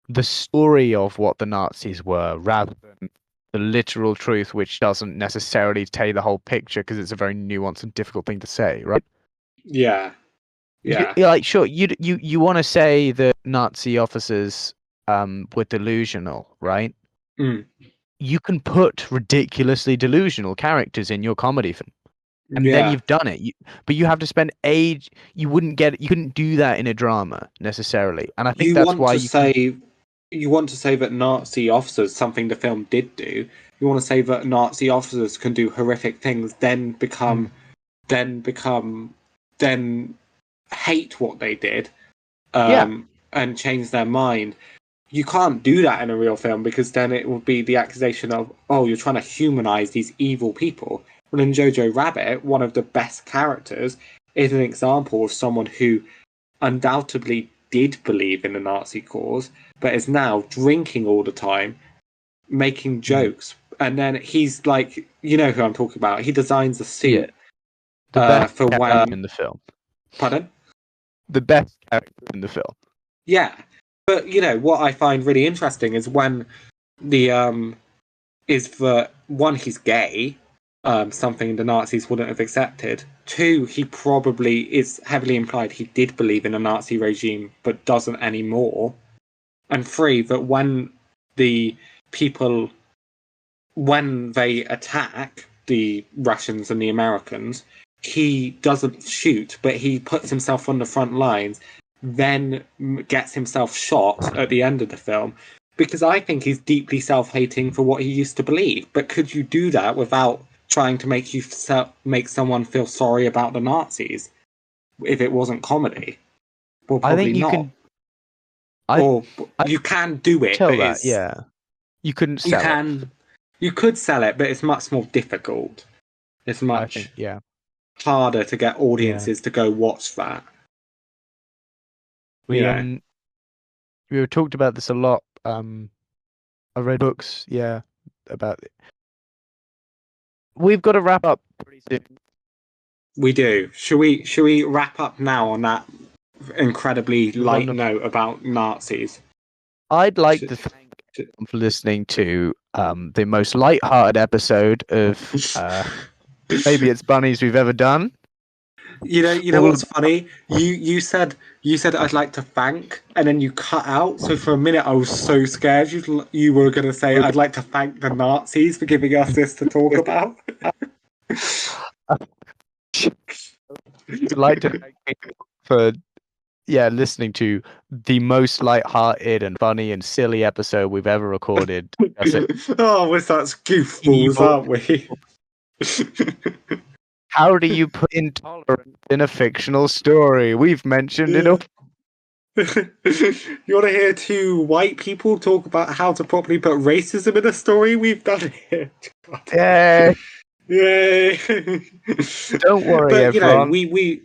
the story of what the Nazis were rather than the literal truth, which doesn't necessarily tell you the whole picture because it's a very nuanced and difficult thing to say, right? Yeah. Yeah. Like, sure, you want to say that Nazi officers were delusional, right? You can put ridiculously delusional characters in your comedy film. And then you've done it. But you have to spend age. You couldn't do that in a drama necessarily. And I think that's why you want to say that Nazi officers, something the film did do. You want to say that Nazi officers can do horrific things, then hate what they did, and change their mind. You can't do that in a real film because then it would be the accusation of, oh, you're trying to humanize these evil people. Well, in Jojo Rabbit, one of the best characters is an example of someone who undoubtedly did believe in the Nazi cause, but is now drinking all the time, making jokes. And then he's like, you know who I'm talking about. He designs a suit the best for when in the film. Pardon? The best character in the film. Yeah. But what I find really interesting is when is that one, he's gay, something the Nazis wouldn't have accepted. Two, he probably is heavily implied he did believe in a Nazi regime but doesn't anymore. And three, that when the people, when they attack the Russians and the Americans, he doesn't shoot, but he puts himself on the front lines, then gets himself shot at the end of the film, because I think he's deeply self-hating for what he used to believe. But could you do that without trying to make someone feel sorry about the Nazis if it wasn't comedy? Well, probably I think you not. You can do it, tell but that, yeah. You couldn't sell it. You could sell it, but it's much more difficult. It's much harder to get audiences to go watch that. We talked about this a lot. I read books, about it. We've got to wrap up pretty soon. We do. Should we wrap up now on that incredibly light note about Nazis? I'd like to thank everyone for listening to the most light-hearted episode of Maybe It's Bunnies we've ever done. You know what's funny? You said I'd like to thank, and then you cut out. So for a minute, I was so scared you were going to say I'd like to thank the Nazis for giving us this to talk about. I'd like to thank you for listening to the most light-hearted and funny and silly episode we've ever recorded. Oh, we're such goofballs, aren't we? How do you put intolerance in a fictional story? We've mentioned it all. You want to hear two white people talk about how to properly put racism in a story? We've done it. God. Yeah. Yay! Don't worry, But everyone. we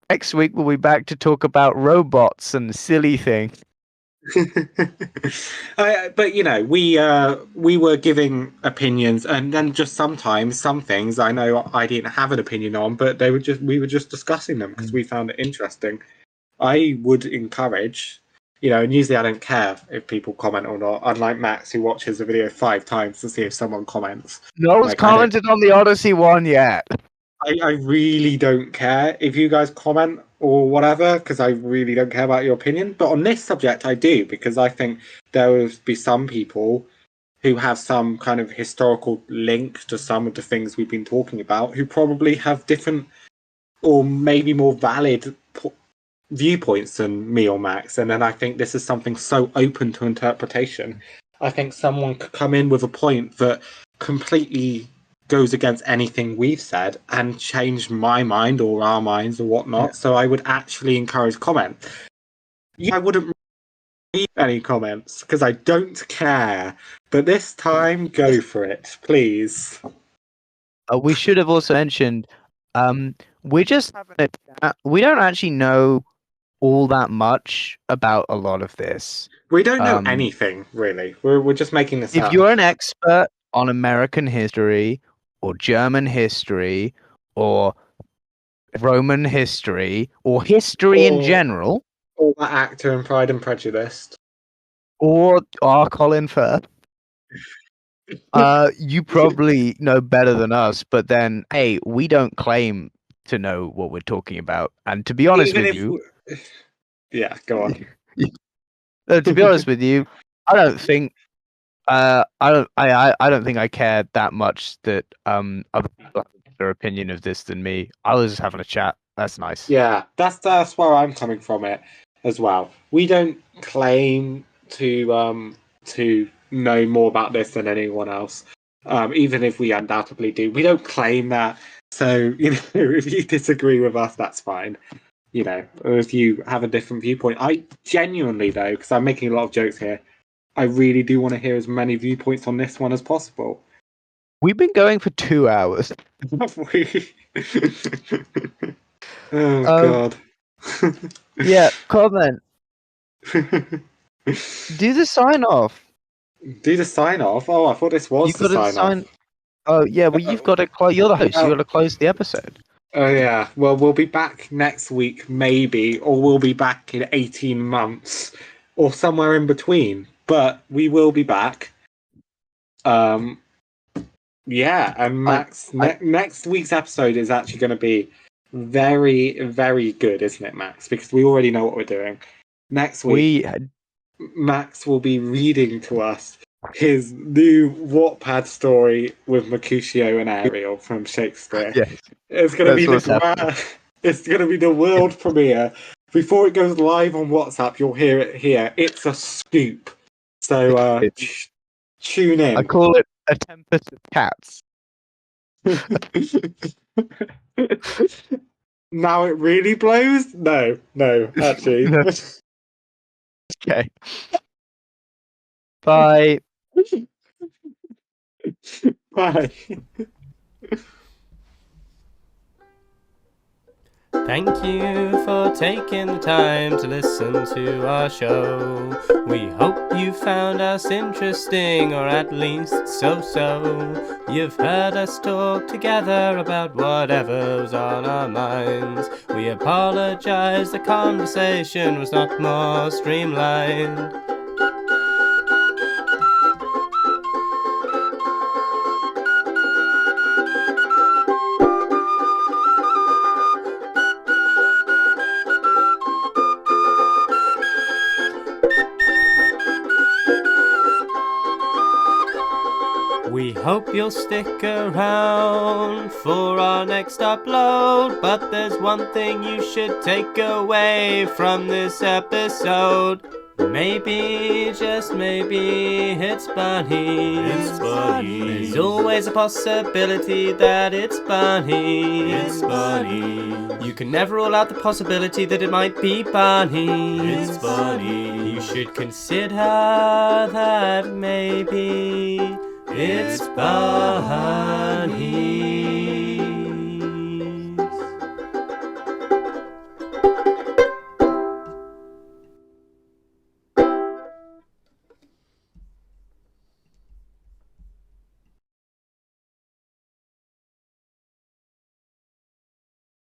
Next week we'll be back to talk about robots and silly things. but we were giving opinions, and then just sometimes some things I know I didn't have an opinion on, but we were just discussing them because we found it interesting. I would encourage, and usually I don't care if people comment or not. Unlike Max, who watches a video 5 times to see if someone comments. No one's Like I don't, commented on the Odyssey one yet. I really don't care if you guys comment or whatever, because I really don't care about your opinion. But on this subject, I do, because I think there will be some people who have some kind of historical link to some of the things we've been talking about, who probably have different or maybe more valid viewpoints than me or Max. And then I think this is something so open to interpretation. I think someone could come in with a point that completely goes against anything we've said and change my mind or our minds or whatnot. Yeah. So I would actually encourage comment. Yeah, I wouldn't read any comments because I don't care. But this time, go for it, please. We should have also mentioned, we're just having a chat. We don't actually know all that much about a lot of this. We don't know anything really. We're just making this If up. you're an expert on American history or German history or Roman history or history in Or general, or that actor in Pride and Prejudice. or Colin Firth, you probably know better than us. But then, hey, we don't claim to know what we're talking about. And to be honest Even with if, you, yeah, go on. to be honest with you, I don't think I don't think I care that much that other people have a better opinion of this than me. I was just having a chat. That's nice. Yeah, that's where I'm coming from it as well. We don't claim to know more about this than anyone else. Even if we undoubtedly do. We don't claim that. So, if you disagree with us, that's fine. Or if you have a different viewpoint. I genuinely though, because I'm making a lot of jokes here, I really do want to hear as many viewpoints on this one as possible. We've been going for 2 hours. Have we? Oh Um, god. yeah, comment. Do the sign off. Do the sign off? Oh, I thought this was You've the got to sign off. sign. Oh yeah, well you've got to close. You're the host. You got to close the episode. Oh yeah. Well, we'll be back next week, maybe, or we'll be back in 18 months, or somewhere in between. But we will be back. Um, yeah, and Max, next week's episode is actually going to be very, very good, isn't it, Max? Because we already know what we're doing. Next week, Max will be reading to us his new Wattpad story with Mercutio and Ariel from Shakespeare. Yes, It's going to be it's going to be the world premiere. Before it goes live on WhatsApp, you'll hear it here. It's a scoop. So tune in. I call it a tempest of cats. Now it really blows? No, actually. No. Okay. Bye. Bye. Thank you for taking the time to listen to our show. We hope you found us interesting, or at least so-so. You've heard us talk together about whatever was on our minds. We apologize the conversation was not more streamlined. We hope you'll stick around for our next upload, but there's one thing you should take away from this episode. Maybe, just maybe, it's Bunny. It's Bunny. There's always a possibility that it's Bunny. It's Bunny. You can never rule out the possibility that it might be Bunny. It's Bunny. You should consider that maybe it's Bunny.